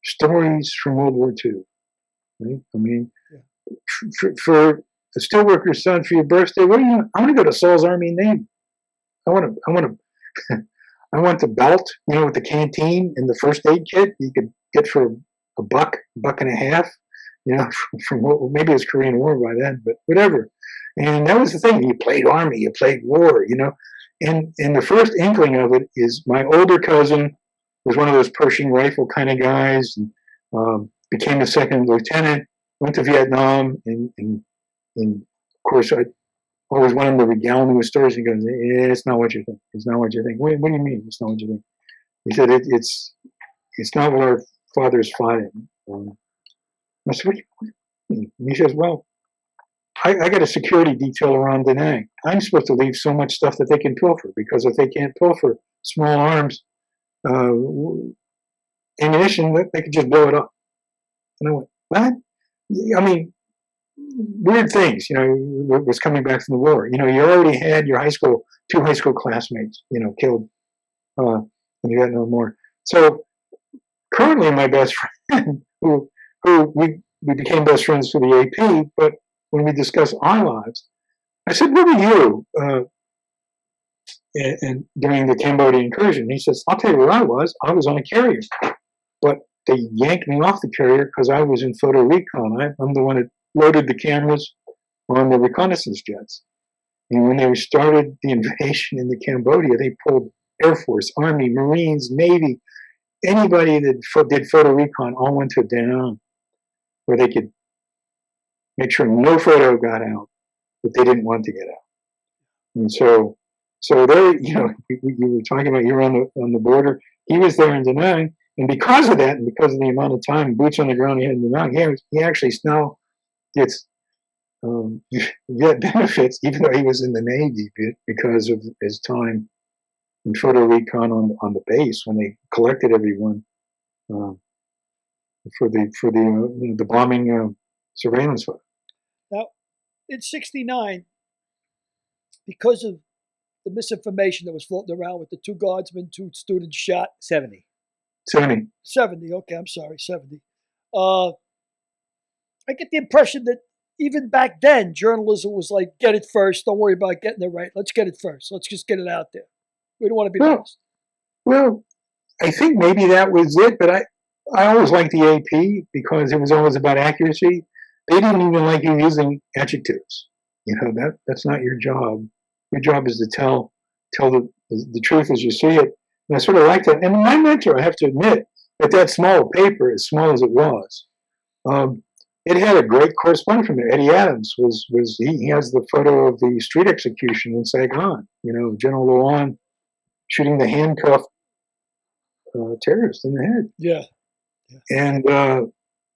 stories from World War II. Right? I mean, for a steelworker's son, for your birthday, what do you want? I want to go to Saul's Army and Navy. I want to, I want the belt, with the canteen and the first aid kit you could get for a buck and a half, from maybe it was Korean War by then, but whatever. And that was the thing. You played Army, you played war, And the first inkling of it is my older cousin was one of those Pershing rifle kind of guys, and became a second lieutenant, went to Vietnam, and of course I always wanted him to regale me with stories. He goes, "It's not what you think. It's not what you think." What do you mean? It's not what you think? He said, "It's not what our fathers fought in." I said, "What do you mean?" And he says, "Well, I got a security detail around Da Nang. I'm supposed to leave so much stuff that they can pilfer, because if they can't pilfer small arms, ammunition, they could just blow it up." And I went, "What?" I mean, weird things, was coming back from the war. You already had your two high school classmates, killed in the Vietnam War. So currently my best friend, who we became best friends through the AP, but when we discuss our lives, I said, "What were you and during the Cambodia incursion?" He says, "I'll tell you where I was. I was on a carrier, but they yanked me off the carrier because I was in photo recon. I'm the one that loaded the cameras on the reconnaissance jets. And when they started the invasion into Cambodia, they pulled Air Force, Army, Marines, Navy, anybody that did photo recon all went to Da Nang, where they could make sure no photo got out that they didn't want to get out." And so there, you were talking about, you were on the border. He was there in Da Nang, and because of that, and because of the amount of time, boots on the ground he had in Da Nang, he actually now gets benefits, even though he was in the Navy, because of his time in photo recon on the base when they collected everyone for the bombing surveillance photo.
Now, in '69, because of the misinformation that was floating around with the two guardsmen, two students shot.
70.
70.
Okay, I'm sorry, 70. I get the impression that even back then, journalism was like, get it first. Don't worry about getting it right. Let's get it first. Let's just get it out there. We don't want to be lost.
Well, I think maybe that was it, but I always liked the AP because it was always about accuracy. They didn't even like you using adjectives. That's not your job. Your job is to tell the truth as you see it. And I sort of liked that. And my mentor, I have to admit, that small paper, as small as it was, it had a great correspondent from there. Eddie Adams he has the photo of the street execution in Saigon. General Luan shooting the handcuffed terrorist in the head.
Yeah.
And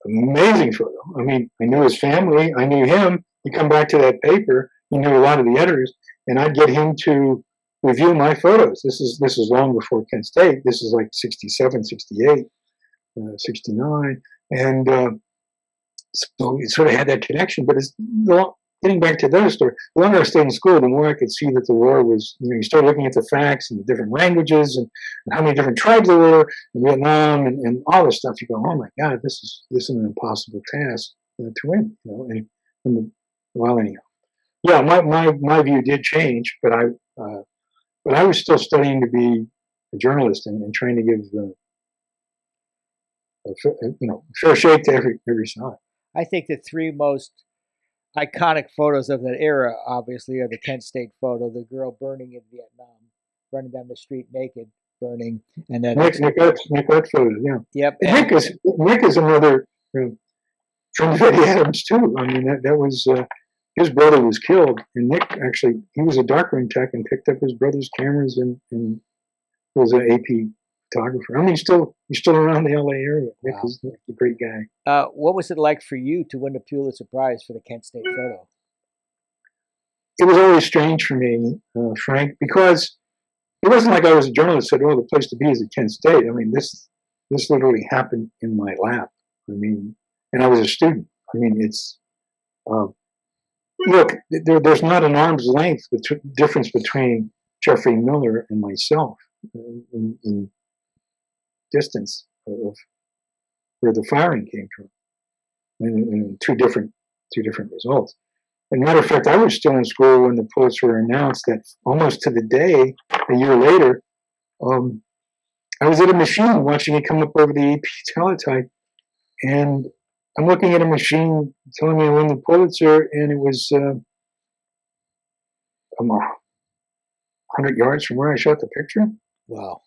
amazing photo. I mean, I knew his family. I knew him. You come back to that paper. He knew a lot of the editors, and I'd get him to review my photos. This is long before Kent State. This is like 67, 68, 69, and so it sort of had that connection. But getting back to those stories, the longer I stayed in school, the more I could see that the war was, you start looking at the facts and the different languages and how many different tribes there were in Vietnam and all this stuff. You go, oh my God, this is an impossible task to win. Well, anyhow, yeah, my view did change, but I was still studying to be a journalist and trying to give fair shake to every side.
I think the three most iconic photos of that era, obviously, are the Kent State photo, the girl burning in Vietnam, running down the street naked, burning, and then
Nick that photo, yeah.
Yep.
Nick is another from Eddie Adams too. I mean, that was his brother was killed, and Nick actually, he was a darkroom tech and picked up his brother's cameras and was an AP photographer. I mean, he's still around the LA area. Nick
Wow.
is a great guy.
What was it like for you to win the Pulitzer Prize for the Kent State photo?
It was always strange for me, Frank, because it wasn't like I was a journalist said, "Oh, the place to be is at Kent State." I mean, this literally happened in my lap. I mean, and I was a student. I mean, it's look, there's not an arm's length difference between Jeffrey Miller and myself in distance of where the firing came from, and two different results. As a matter of fact, I was still in school when the Pulitzer announced that almost to the day, a year later, I was at a machine watching it come up over the AP teletype, and I'm looking at a machine telling me I won the Pulitzer, and it was 100 yards from where I shot the picture.
Wow.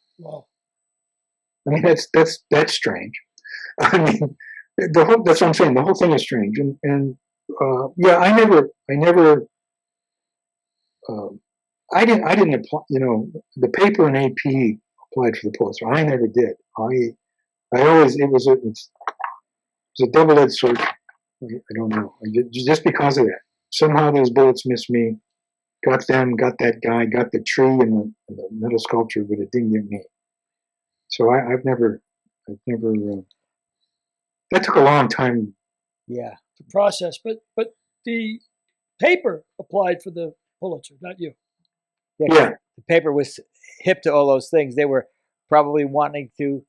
I mean, that's strange. I mean, that's what I'm saying. The whole thing is strange, and yeah, I didn't apply. You know, the paper and AP applied for the Pulitzer. I never did. I always it's a double-edged sword. I don't know. Just because of that, somehow those bullets missed me. Got them, got that guy, got the tree and the metal sculpture, but it didn't get me. So I've never. That took a long time.
Yeah.
The process, but the paper applied for the Pulitzer, not you.
Yeah.
The paper was hip to all those things. They were probably wanting to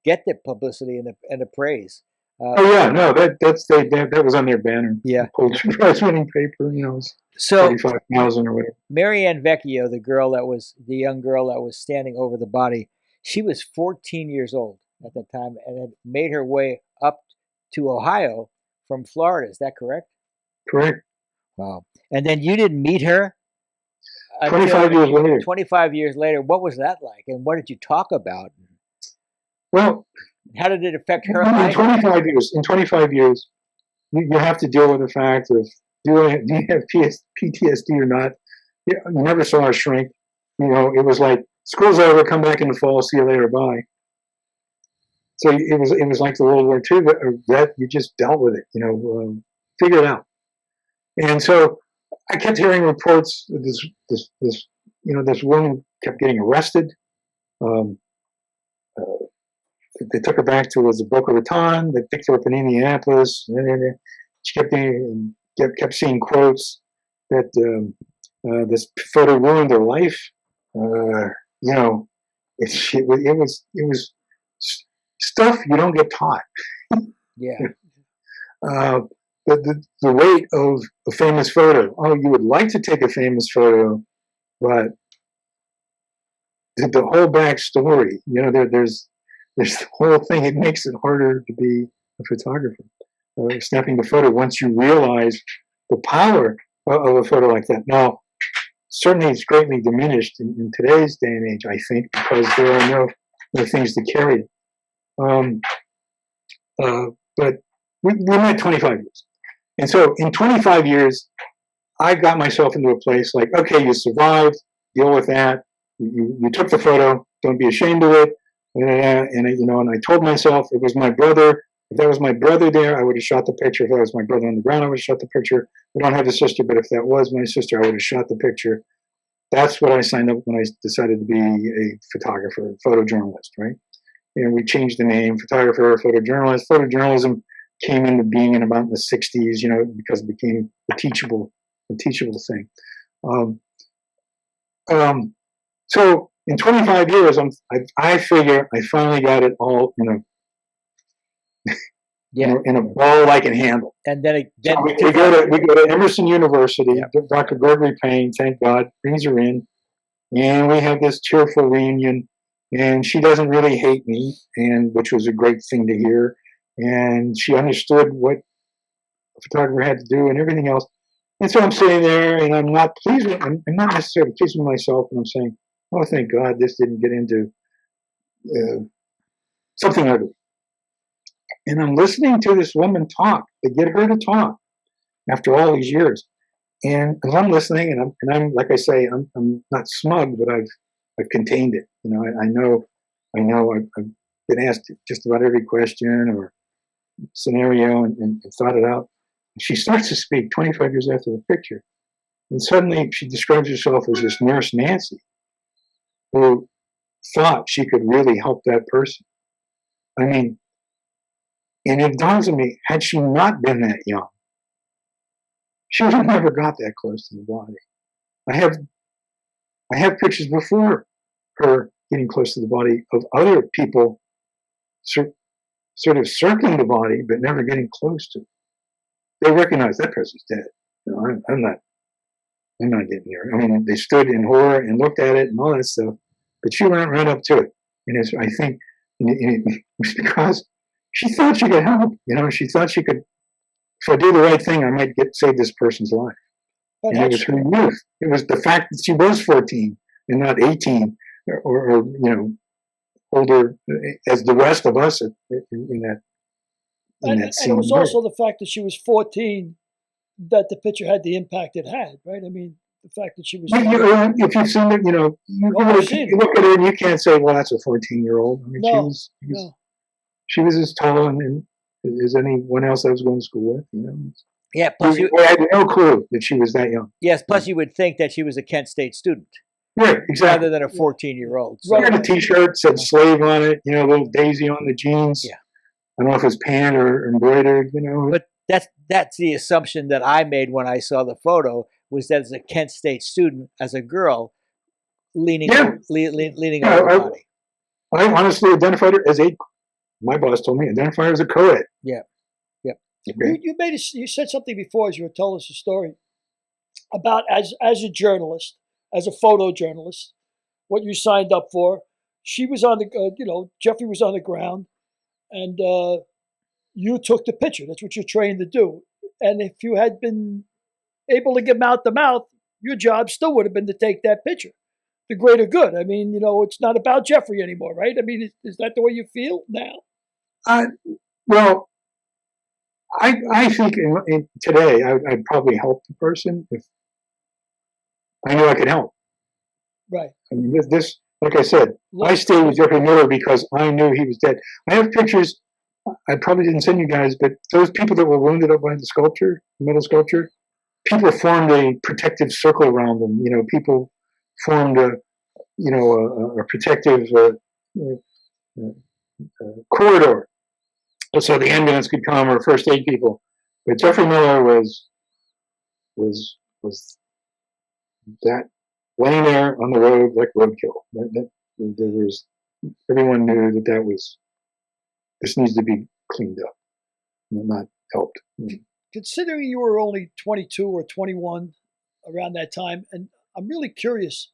get the publicity and the praise.
Oh yeah, no, that was on their banner.
Yeah.
Pulitzer Prize winning paper, you know, it was
So
45,000 or whatever.
Mary Ann Vecchio, the young girl that was standing over the body, she was 14 years old at that time and had made her way up to Ohio from Florida. Is that correct?
Correct.
Wow. And then you didn't meet her
25 years later.
25 years later. What was that like? And what did you talk about?
Well,
how did it affect her
in
life?
25 years, you have to deal with the fact of do you have PTSD or not? You never saw her shrink. You know, it was like school's over, come back in the fall, see you later, bye. So it was like the World War II that you just dealt with it. You know, figure it out. And so I kept hearing reports that this woman kept getting arrested. They took her back to Boca Raton. They picked her up in Indianapolis. She kept seeing quotes that this photo ruined her life. You know, it was stuff you don't get taught.
Yeah.
The weight of a famous photo. Oh, you would like to take a famous photo, but the whole backstory. You know, there's the whole thing. It makes it harder to be a photographer. Snapping the photo once you realize the power of a photo like that. Now, certainly it's greatly diminished in today's day and age, I think, because there are no things to carry. But we met 25 years. And so in 25 years, I got myself into a place like, okay, you survived, deal with that. You took the photo, don't be ashamed of it. And I told myself it was my brother. If that was my brother there, I would have shot the picture. If that was my brother on the ground, I would have shot the picture. I don't have a sister, but if that was my sister, I would have shot the picture. That's what I signed up when I decided to be a photographer, photojournalist, right? You know, we changed the name, photographer, photojournalist. Photojournalism came into being in about the 60s, you know, because it became the teachable thing. So in 25 years, I figure I finally got it all in a ball I can handle.
And then
we go to Emerson University. Yeah. Dr. Gregory Payne, thank God, brings her in, and we have this cheerful reunion. And she doesn't really hate me, which was a great thing to hear. And she understood what a photographer had to do and everything else. And so I'm sitting there, and I'm not pleased with. I'm not necessarily pleased with myself, and I'm saying, "Oh, thank God, this didn't get into something ugly." And I'm listening to this woman talk. They get her to talk after all these years, and as I'm listening, and I'm like I say, I'm not smug, but I've contained it. You know, I know I know I've been asked just about every question or scenario and thought it out. She starts to speak 25 years after the picture. And suddenly she describes herself as this nurse Nancy who thought she could really help that person. I mean, and it dawns on me, had she not been that young, she would have never got that close to the body. I have pictures before her getting close to the body of other people sort of circling the body, but never getting close to it. They recognize that person's dead. You know, I'm not getting here. I mean, they stood in horror and looked at it and all that stuff, but she went right up to it. And I think it was because she thought she could help. You know, she thought she could, if I do the right thing, I might save this person's life.
But
and it was her youth. It was the fact that she was 14 and not 18 or you know, older as the rest of us in that scene.
And it was also the fact that she was 14 that the picture had the impact it had, right? I mean, the fact that she was.
If you've seen it, you know, you look at her and you can't say, "Well, that's a 14-year-old." I mean, she was as tall and as anyone else I was going to school with. You know.
Yeah. Plus,
I had no clue that she was that young.
Yes. Plus, you would think that she was a Kent State student.
Right, exactly.
Rather than a 14-year-old.
So. She had a T-shirt, said "slave" on it. You know, a little daisy on the jeans.
Yeah.
I don't know if it was pan or embroidered. You know.
But that's the assumption that I made when I saw the photo, was that as a Kent State student, as a girl, leaning over the body.
I honestly identified her as my boss told me, identify her as a co-ed.
Yeah. Yep.
Okay.
You said something before as you were telling us a story about as a journalist, as a photojournalist, what you signed up for. She was on the, Jeffrey was on the ground, and you took the picture. That's what you're trained to do. And if you had been able to get mouth to mouth, your job still would have been to take that picture. The greater good. I mean, it's not about Jeffrey anymore, right? I mean, is that the way you feel now?
Well, I think today I'd probably help the person if I knew I could help.
Right.
I mean, this like I said, I stayed with Jeffrey Miller because I knew he was dead. I have pictures. I probably didn't send you guys, but those people that were wounded up by the metal sculpture, people formed a protective circle around them. You know, people formed a protective corridor, so the ambulance could come or first aid people. But Jeffrey Miller was that laying there on the road like roadkill. Everyone knew that this needs to be cleaned up, not helped.
Considering you were only 22 or 21 around that time, and I'm really curious,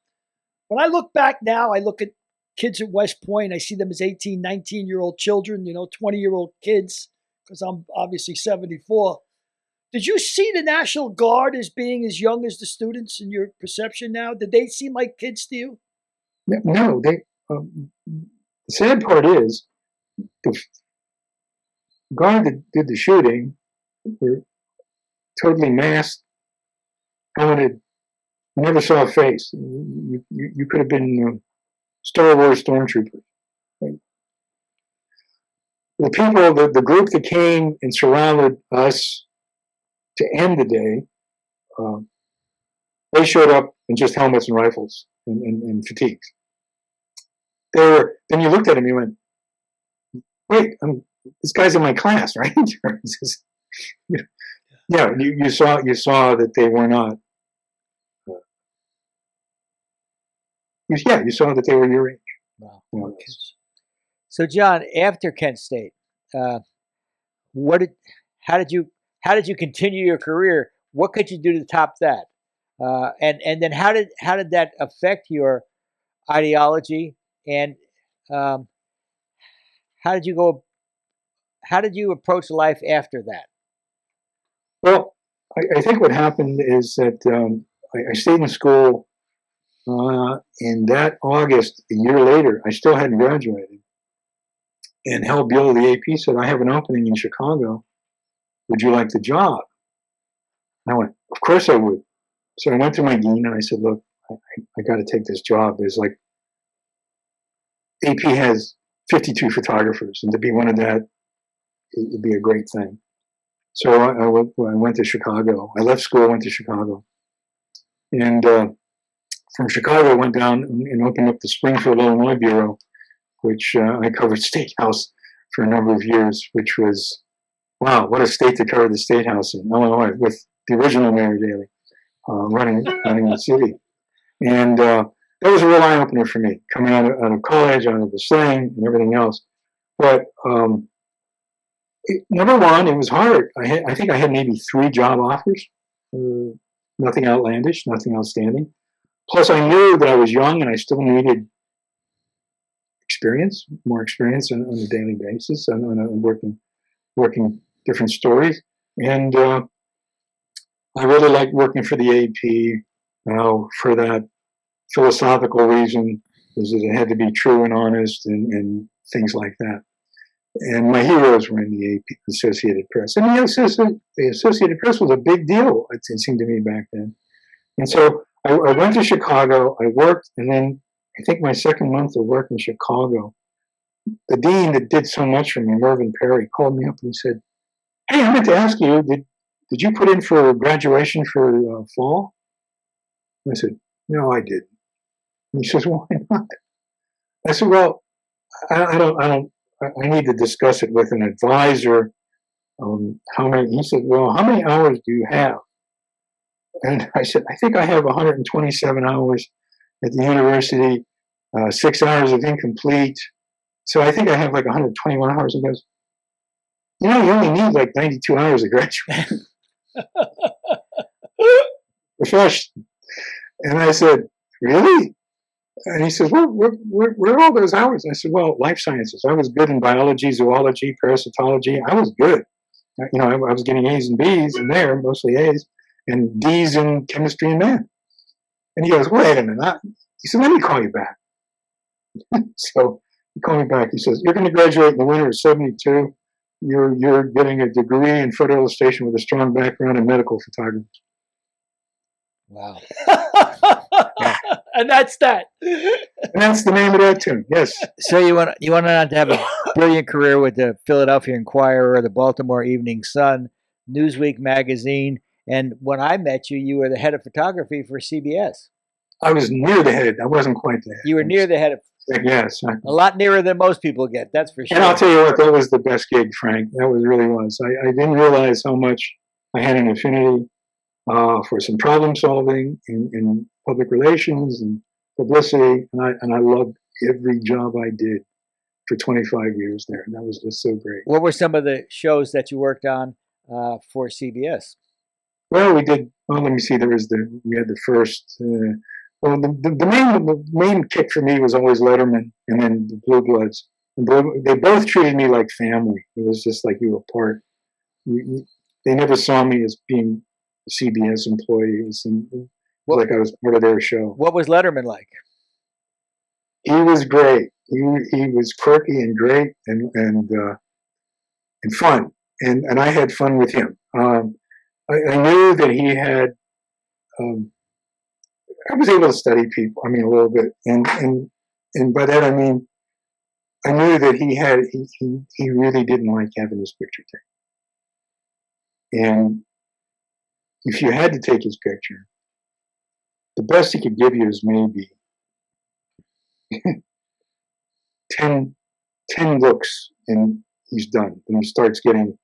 when I look back now, I look at kids at West Point, I see them as 18, 19-year-old children, 20-year-old kids, because I'm obviously 74. Did you see the National Guard as being as young as the students in your perception now? Did they seem like kids to you?
No, the sad part is the guard that did the shooting were totally masked, helmeted, never saw a face. You could have been Star Wars stormtroopers. Right? The people, the group that came and surrounded us to end the day, they showed up in just helmets and rifles and fatigues. Then you looked at him, you went, wait, this guy's in my class, right? Yeah, you saw that they were not. You saw that they were your age.
Wow. So, John, after Kent State, how did you continue your career? What could you do to top that? And then how did that affect your ideology? And how did you approach life after that?
Well, I think what happened is that I stayed in school. In that August, a year later, I still hadn't graduated. And Hal Buell of the AP said, I have an opening in Chicago. Would you like the job? And I went, of course I would. So I went to my dean and I said, look, I got to take this job. There's like AP has 52 photographers, and to be one of that, it'd be a great thing. So I went to Chicago. I left school, went to Chicago. And from Chicago, I went down and opened up the Springfield, Illinois Bureau, which I covered State House for a number of years, which was, wow, what a state to cover the State House in Illinois with the original Mayor Daley running the city. And that was a real eye-opener for me, coming out of college, out of the slang and everything else. But number one, it was hard. I think I had maybe 3 job offers. Nothing outlandish, nothing outstanding. Plus, I knew that I was young and I still needed more experience on a daily basis, on working different stories. And I really liked working for the AP, for that philosophical reason, is that it had to be true and honest and things like that. And my heroes were in the AP, Associated Press. And the Associated Press was a big deal, it seemed to me back then. And so I went to Chicago, I worked, and then I think my second month of work in Chicago, the dean that did so much for me, Mervyn Perry, called me up and said, "Hey, I meant to ask you, did you put in for graduation for fall?" And I said, "No, I didn't." And he says, "Why not?" I said, "Well, I need to discuss it with an advisor. He said, "Well, how many hours do you have?" And I said, "I think I have 127 hours at the university, 6 hours of incomplete. So I think I have like 121 hours." He goes, "You only need like 92 hours to graduate." Profession. And I said, "Really?" And he says, "Well, where are all those hours?" I said, "Well, life sciences. I was good in biology, zoology, parasitology. I was good. I was getting A's and B's in there, mostly A's, and D's in chemistry and math." And he goes, "Wait a minute." He said, "Let me call you back." So he called me back. He says, "You're going to graduate in the winter of '72. You're getting a degree in photo illustration with a strong background in medical photography."
Wow.
And that's that.
And that's the name of that tune. Yes.
So you went on to have a brilliant career with the Philadelphia Inquirer, the Baltimore Evening Sun, Newsweek magazine, and when I met you, you were the head of photography for CBS.
I was near the head. I wasn't quite the head.
You were near the head of.
Yes.
A lot nearer than most people get. That's for sure.
And I'll tell you what, that was the best gig, Frank. That really was. I didn't realize how much I had an affinity for some problem solving in public relations and publicity, and I loved every job I did for 25 years there. And that was just so great.
What were some of the shows that you worked on for CBS?
Well, we did. Well, let me see. We had the first. The main kick for me was always Letterman, and then the Blue Bloods. And they both treated me like family. It was just like you were part. They never saw me as being a CBS employee. It was like I was part of their show.
What was Letterman like?
He was great. He was quirky and great and fun, and I had fun with him. I knew that he had. I was able to study people. I mean, a little bit, and by that I mean, I knew that he really didn't like having his picture taken. And if you had to take his picture, the best he could give you is maybe 10 looks, and he's done. And he starts getting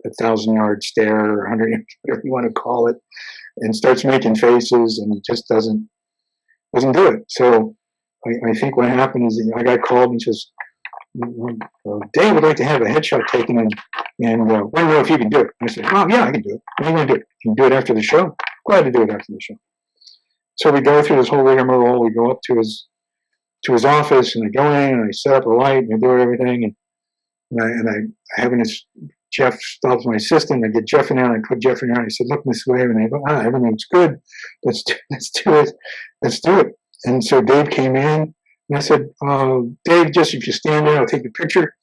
1,000-yard stare or 100, whatever you want to call it, and starts making faces, and he just doesn't do it. So I think what happened is I got called and he says, "Dave would like to have a headshot taken and want to know if you can do it." I said, "Oh, yeah, I can do it. What are you going to do? Can you do it after the show?" "Glad to do it after the show." So we go through this whole rigmarole. We go up to his office, and I go in and I set up a light and I do everything, and I have this. Jeff stops my assistant. I get Jeff in there, and I put Jeff in there, and I said, "Look, Miss Wave," and I go, "Everything's good. Let's do it." And so Dave came in, and I said, "Dave, just if you stand there, I'll take a picture.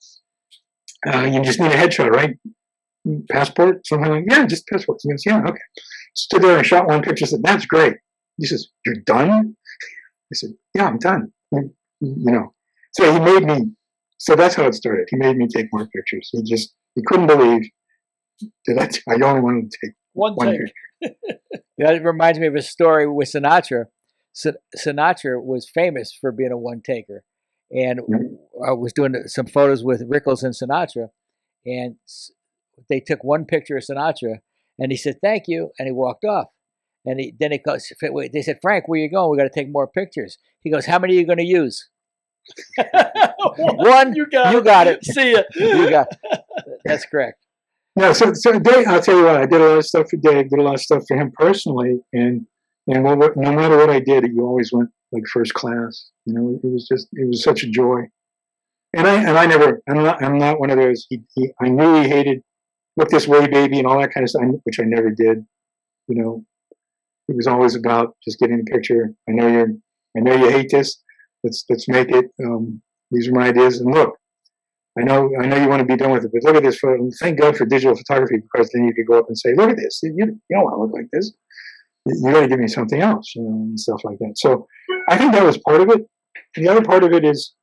You just need a headshot, right? Passport?" Something like, "Yeah, just passport." He goes, "Yeah, okay." Stood there and shot one picture. Said, "That's great." He says, "You're done?" I said, "Yeah, I'm done." So he made me. So that's how it started. He made me take more pictures. He couldn't believe that I only wanted to take one picture.
That reminds me of a story with Sinatra. Sinatra was famous for being a one taker, and I was doing some photos with Rickles and Sinatra, and they took one picture of Sinatra, and he said thank you, and he walked off. And they said, Frank, where you going? We got to take more pictures. He goes, how many are you going to use? One. You got it.
See ya.
You got it. That's correct.
No, so Dave, I'll tell you what, I did a lot of stuff for Dave, did a lot of stuff for him personally, and no matter what I did, you always went like first class. You know, it was such a joy. And I'm not one of those. I knew he hated look this way, baby, and all that kind of stuff, which I never did. You know, it was always about just getting the picture. I know you hate this. Let's make it. These are my ideas, and look. I know you want to be done with it, but look at this photo. Thank God for digital photography, because then you could go up and say, look at this. You don't want to look like this. You got to give me something else, you know, and stuff like that. So I think that was part of it. The other part of it is,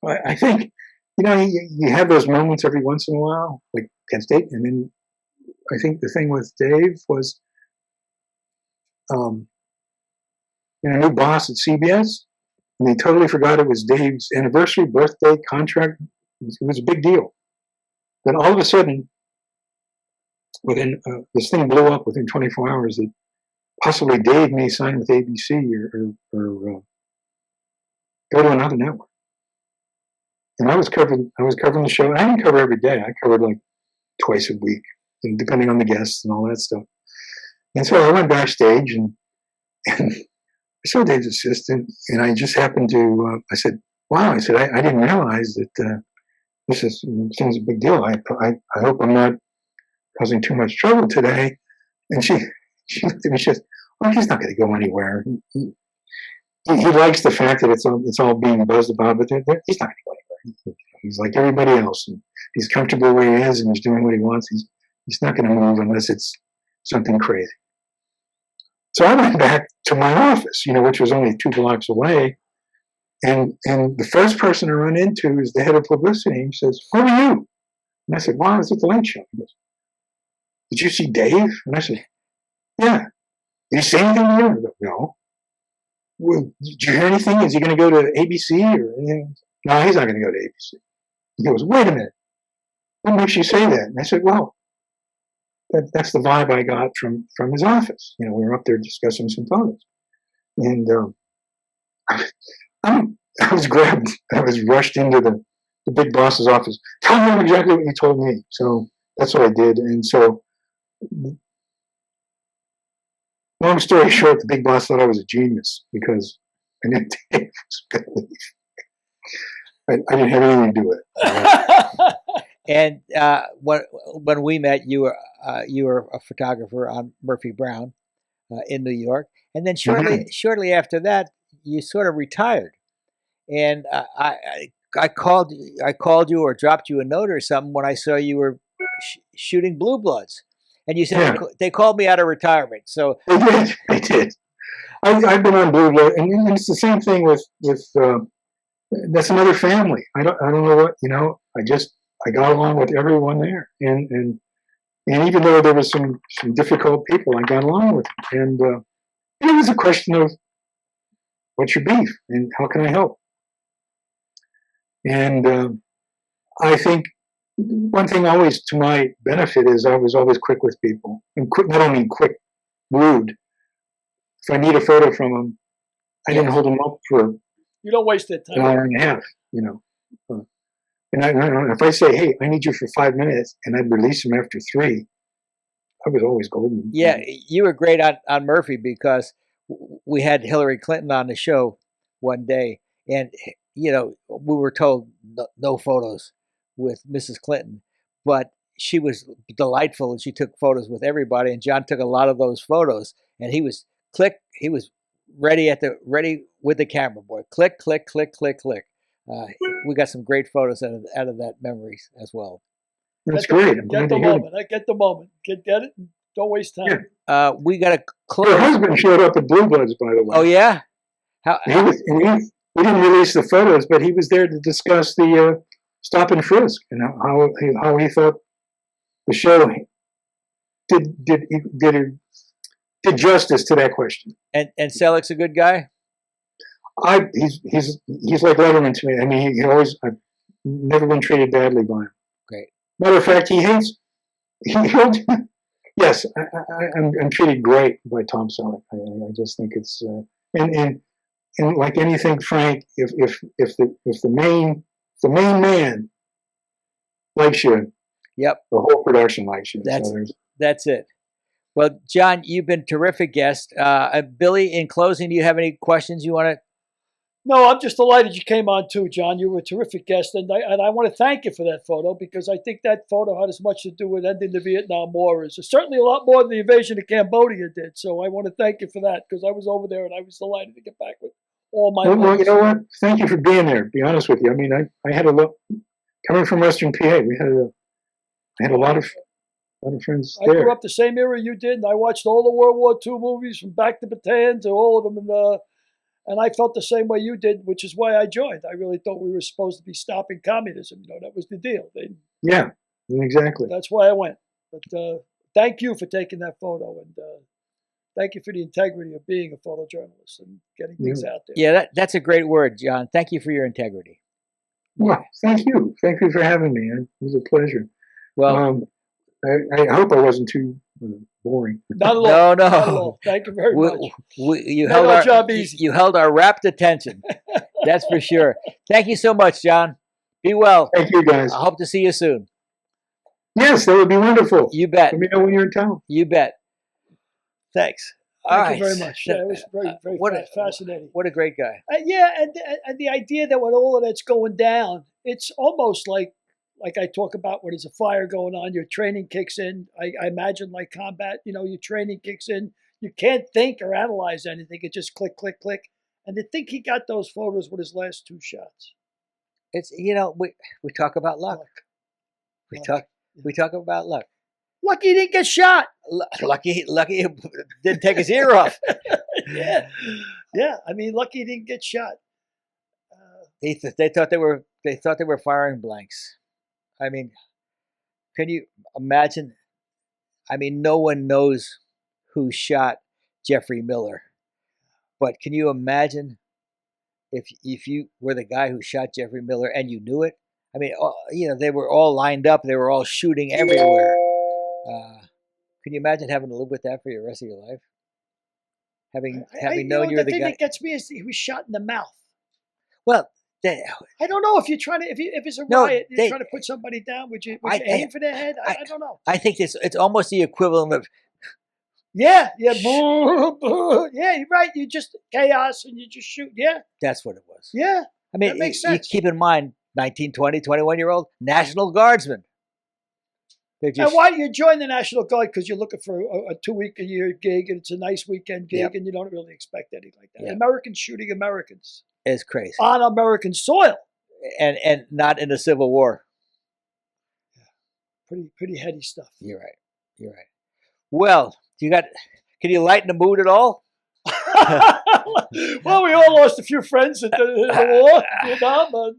I think, you know, you have those moments every once in a while, like Kent State. And then I think the thing with Dave was, you know, new boss at CBS. And they totally forgot it was Dave's anniversary, birthday, contract. It was a big deal. Then all of a sudden, this thing blew up within 24 hours that possibly Dave may sign with ABC or go to another network. And I was covering the show. I didn't cover every day. I covered like twice a week, and depending on the guests and all that stuff. And so I went backstage and I saw Dave's assistant, and I just happened to, I said, wow, I said, I didn't realize that this seems a big deal. I hope I'm not causing too much trouble today. And she looked at me, she says, well, he's not going to go anywhere. He likes the fact that it's all being buzzed about, but he's not going to go anywhere. He's like everybody else, and he's comfortable where he is, and he's doing what he wants. He's not going to move unless it's something crazy. So I went back to my office, you know, which was only 2 blocks away. And the first person I run into is the head of publicity. He says, where are you? And I said, well, I was at the Late Show. He goes, did you see Dave? And I said, yeah. Did he say anything to you? I go, no. Well, did you hear anything? Is he going to go to ABC or anything? No, he's not going to go to ABC. He goes, wait a minute. What makes you say that? And I said, well, that's the vibe I got from his office. You know, we were up there discussing some photos, and I was grabbed. I was rushed into the big boss's office. Tell him exactly what you told me. So that's what I did. And so, long story short, the big boss thought I was a genius because I didn't take I didn't have anything to do with it.
And when we met, you were a photographer on Murphy Brown in New York, and then shortly after that, you sort of retired. And I called you or dropped you a note or something when I saw you were shooting Blue Bloods, and you said they called me out of retirement. So
they did. I've been on Blue Blood, and it's the same thing with that's another family. I don't know what, you know. I got along with everyone there, and even though there was some difficult people, I got along with them. And it was a question of what's your beef and how can I help. And I think one thing always to my benefit is I was always quick with people, and not only quick, rude. If I need a photo from them, I didn't hold them up for
you don't waste that time.
an hour and a half, you know. And if I say, hey, I need you for 5 minutes, and I'd release them after 3, I was always golden.
Yeah, you were great on Murphy because we had Hillary Clinton on the show one day, and you know, we were told no photos with Mrs. Clinton, but she was delightful and she took photos with everybody, and John took a lot of those photos, and he was ready with the camera boy. Click, click, click, click, click. We got some great photos out of that memories as well.
That's great.
Get the moment. I get the moment. Get it. Don't waste time.
We got to close.
Her husband showed up at Blue Bloods, by the way.
Oh yeah.
He we didn't release the photos, but he was there to discuss the stop and frisk and how he thought the show did justice to that question.
And Selleck's a good guy.
He's like Letterman to me. I mean, I've never been treated badly by him.
Great.
Matter of fact, yes, I'm treated great by Tom Selleck. I just think it's and like anything, Frank, if the main man likes you,
yep,
the whole production likes you.
That's it. Well, John, you've been a terrific guest. Billy, in closing, do you have any questions you want to?
No, I'm just delighted you came on too, John. You were a terrific guest, and I want to thank you for that photo, because I think that photo had as much to do with ending the Vietnam War as certainly a lot more than the invasion of Cambodia did. So I want to thank you for that, because I was over there and I was delighted to get back with all my.
Well, you know what? Thank you for being there. To be honest with you, I mean, I had a lot coming from Western PA. I had a lot of friends there.
I grew up the same era you did, and I watched all the World War II movies from Back to Bataan to all of them, and I felt the same way you did, which is why I joined. I really thought we were supposed to be stopping communism. That was the deal.
Yeah, exactly.
That's why I went. But thank you for taking that photo, and thank you for the integrity of being a photojournalist and getting things out there.
Yeah, that's a great word, John. Thank you for your integrity.
Well, thank you. Thank you for having me. It was a pleasure.
Well,
I hope I wasn't too boring.
Not at all.
No.
Not at all. Thank you very much.
You held our rapt attention. That's for sure. Thank you so much, John. Be well.
Thank you, guys.
I hope to see you soon.
Yes, that would be wonderful.
You bet.
Let me know when you're in town.
You bet. Thanks.
Thank you very much. Yeah, it was very fascinating.
What a great guy.
And the idea that when all of that's going down, it's almost like I talk about when there's a fire going on, your training kicks in. I imagine like combat, your training kicks in. You can't think or analyze anything. It just click, click, click. And to think he got those photos with his last two shots.
It's we talk about luck. We talk about luck.
Lucky he didn't get shot.
Lucky he didn't take his ear off.
Yeah. I mean, lucky he didn't get shot.
They thought they were firing blanks. I mean, can you imagine? I mean, no one knows who shot Jeffrey Miller, but can you imagine if you were the guy who shot Jeffrey Miller and you knew it? I mean, they were all lined up. They were all shooting everywhere. Can you imagine having to live with that for the rest of your life? Having known you're the guy.
The thing that gets me is he was shot in the mouth.
Well,
I don't know if you're trying to if it's a riot, you're trying to put somebody down. Would you aim for their head? I don't know.
I think it's almost the equivalent of.
Yeah, boo, boo. Yeah, you're right. You just chaos and you just shoot. Yeah,
that's what it was.
Yeah,
I mean,
that makes sense.
You keep in mind, 19, 20, 21-year-old National Guardsmen.
And why you join the National Guard? Because you're looking for a 2-week-a-year gig, and it's a nice weekend gig, and you don't really expect anything like that. Yep. Americans shooting Americans
is crazy
on American soil,
and not in a civil war.
Yeah, pretty heady stuff.
You're right. Well, can you lighten the mood at all?
Well, we all lost a few friends in the war. No.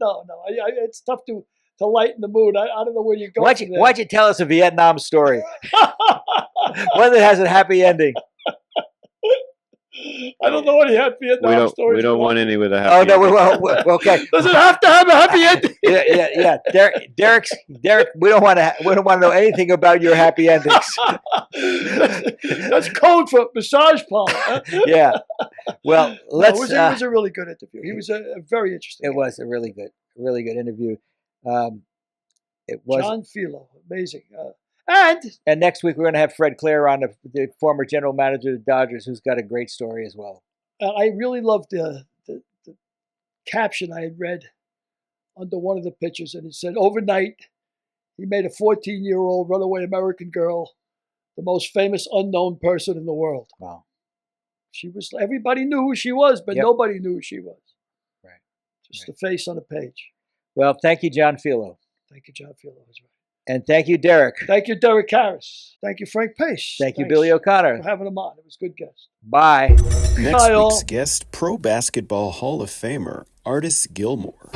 It's tough to lighten the mood. I don't know where you're going.
Why'd you tell us a Vietnam story? One that has a happy ending.
I don't know any happy Vietnam stories.
We don't want any with a happy ending.
No, okay.
Does it have to have a happy ending?
Yeah. Derek, we don't want to know anything about your happy endings.
That's code for massage parlor. Huh?
Yeah. Well,
it was a really good interview. He was a very interesting.
It was a really good interview. It was
John Filo, amazing.
And next week we're going to have Fred Clare on, the former general manager of the Dodgers, who's got a great story as well.
I really loved the caption I had read under one of the pictures, and it said, "Overnight, he made a 14-year-old runaway American girl the most famous unknown person in the world."
Wow.
Everybody knew who she was, but nobody knew who she was.
Right.
Just the face on the page.
Well, thank you, John Filo.
Thank you, John Filo. That's right.
And thank you, Derek.
Thank you, Derek Harris. Thank you, Frank Pace.
Thank you,
Thanks
Billy O'Connor.
for having him on. It was a good guest.
Bye.
Next
Bye, all.
week's guest, Pro Basketball Hall of Famer Artis Gilmore.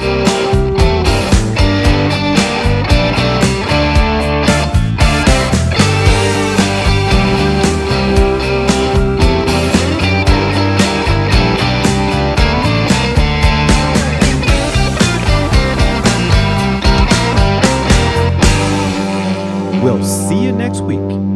We'll see you next week.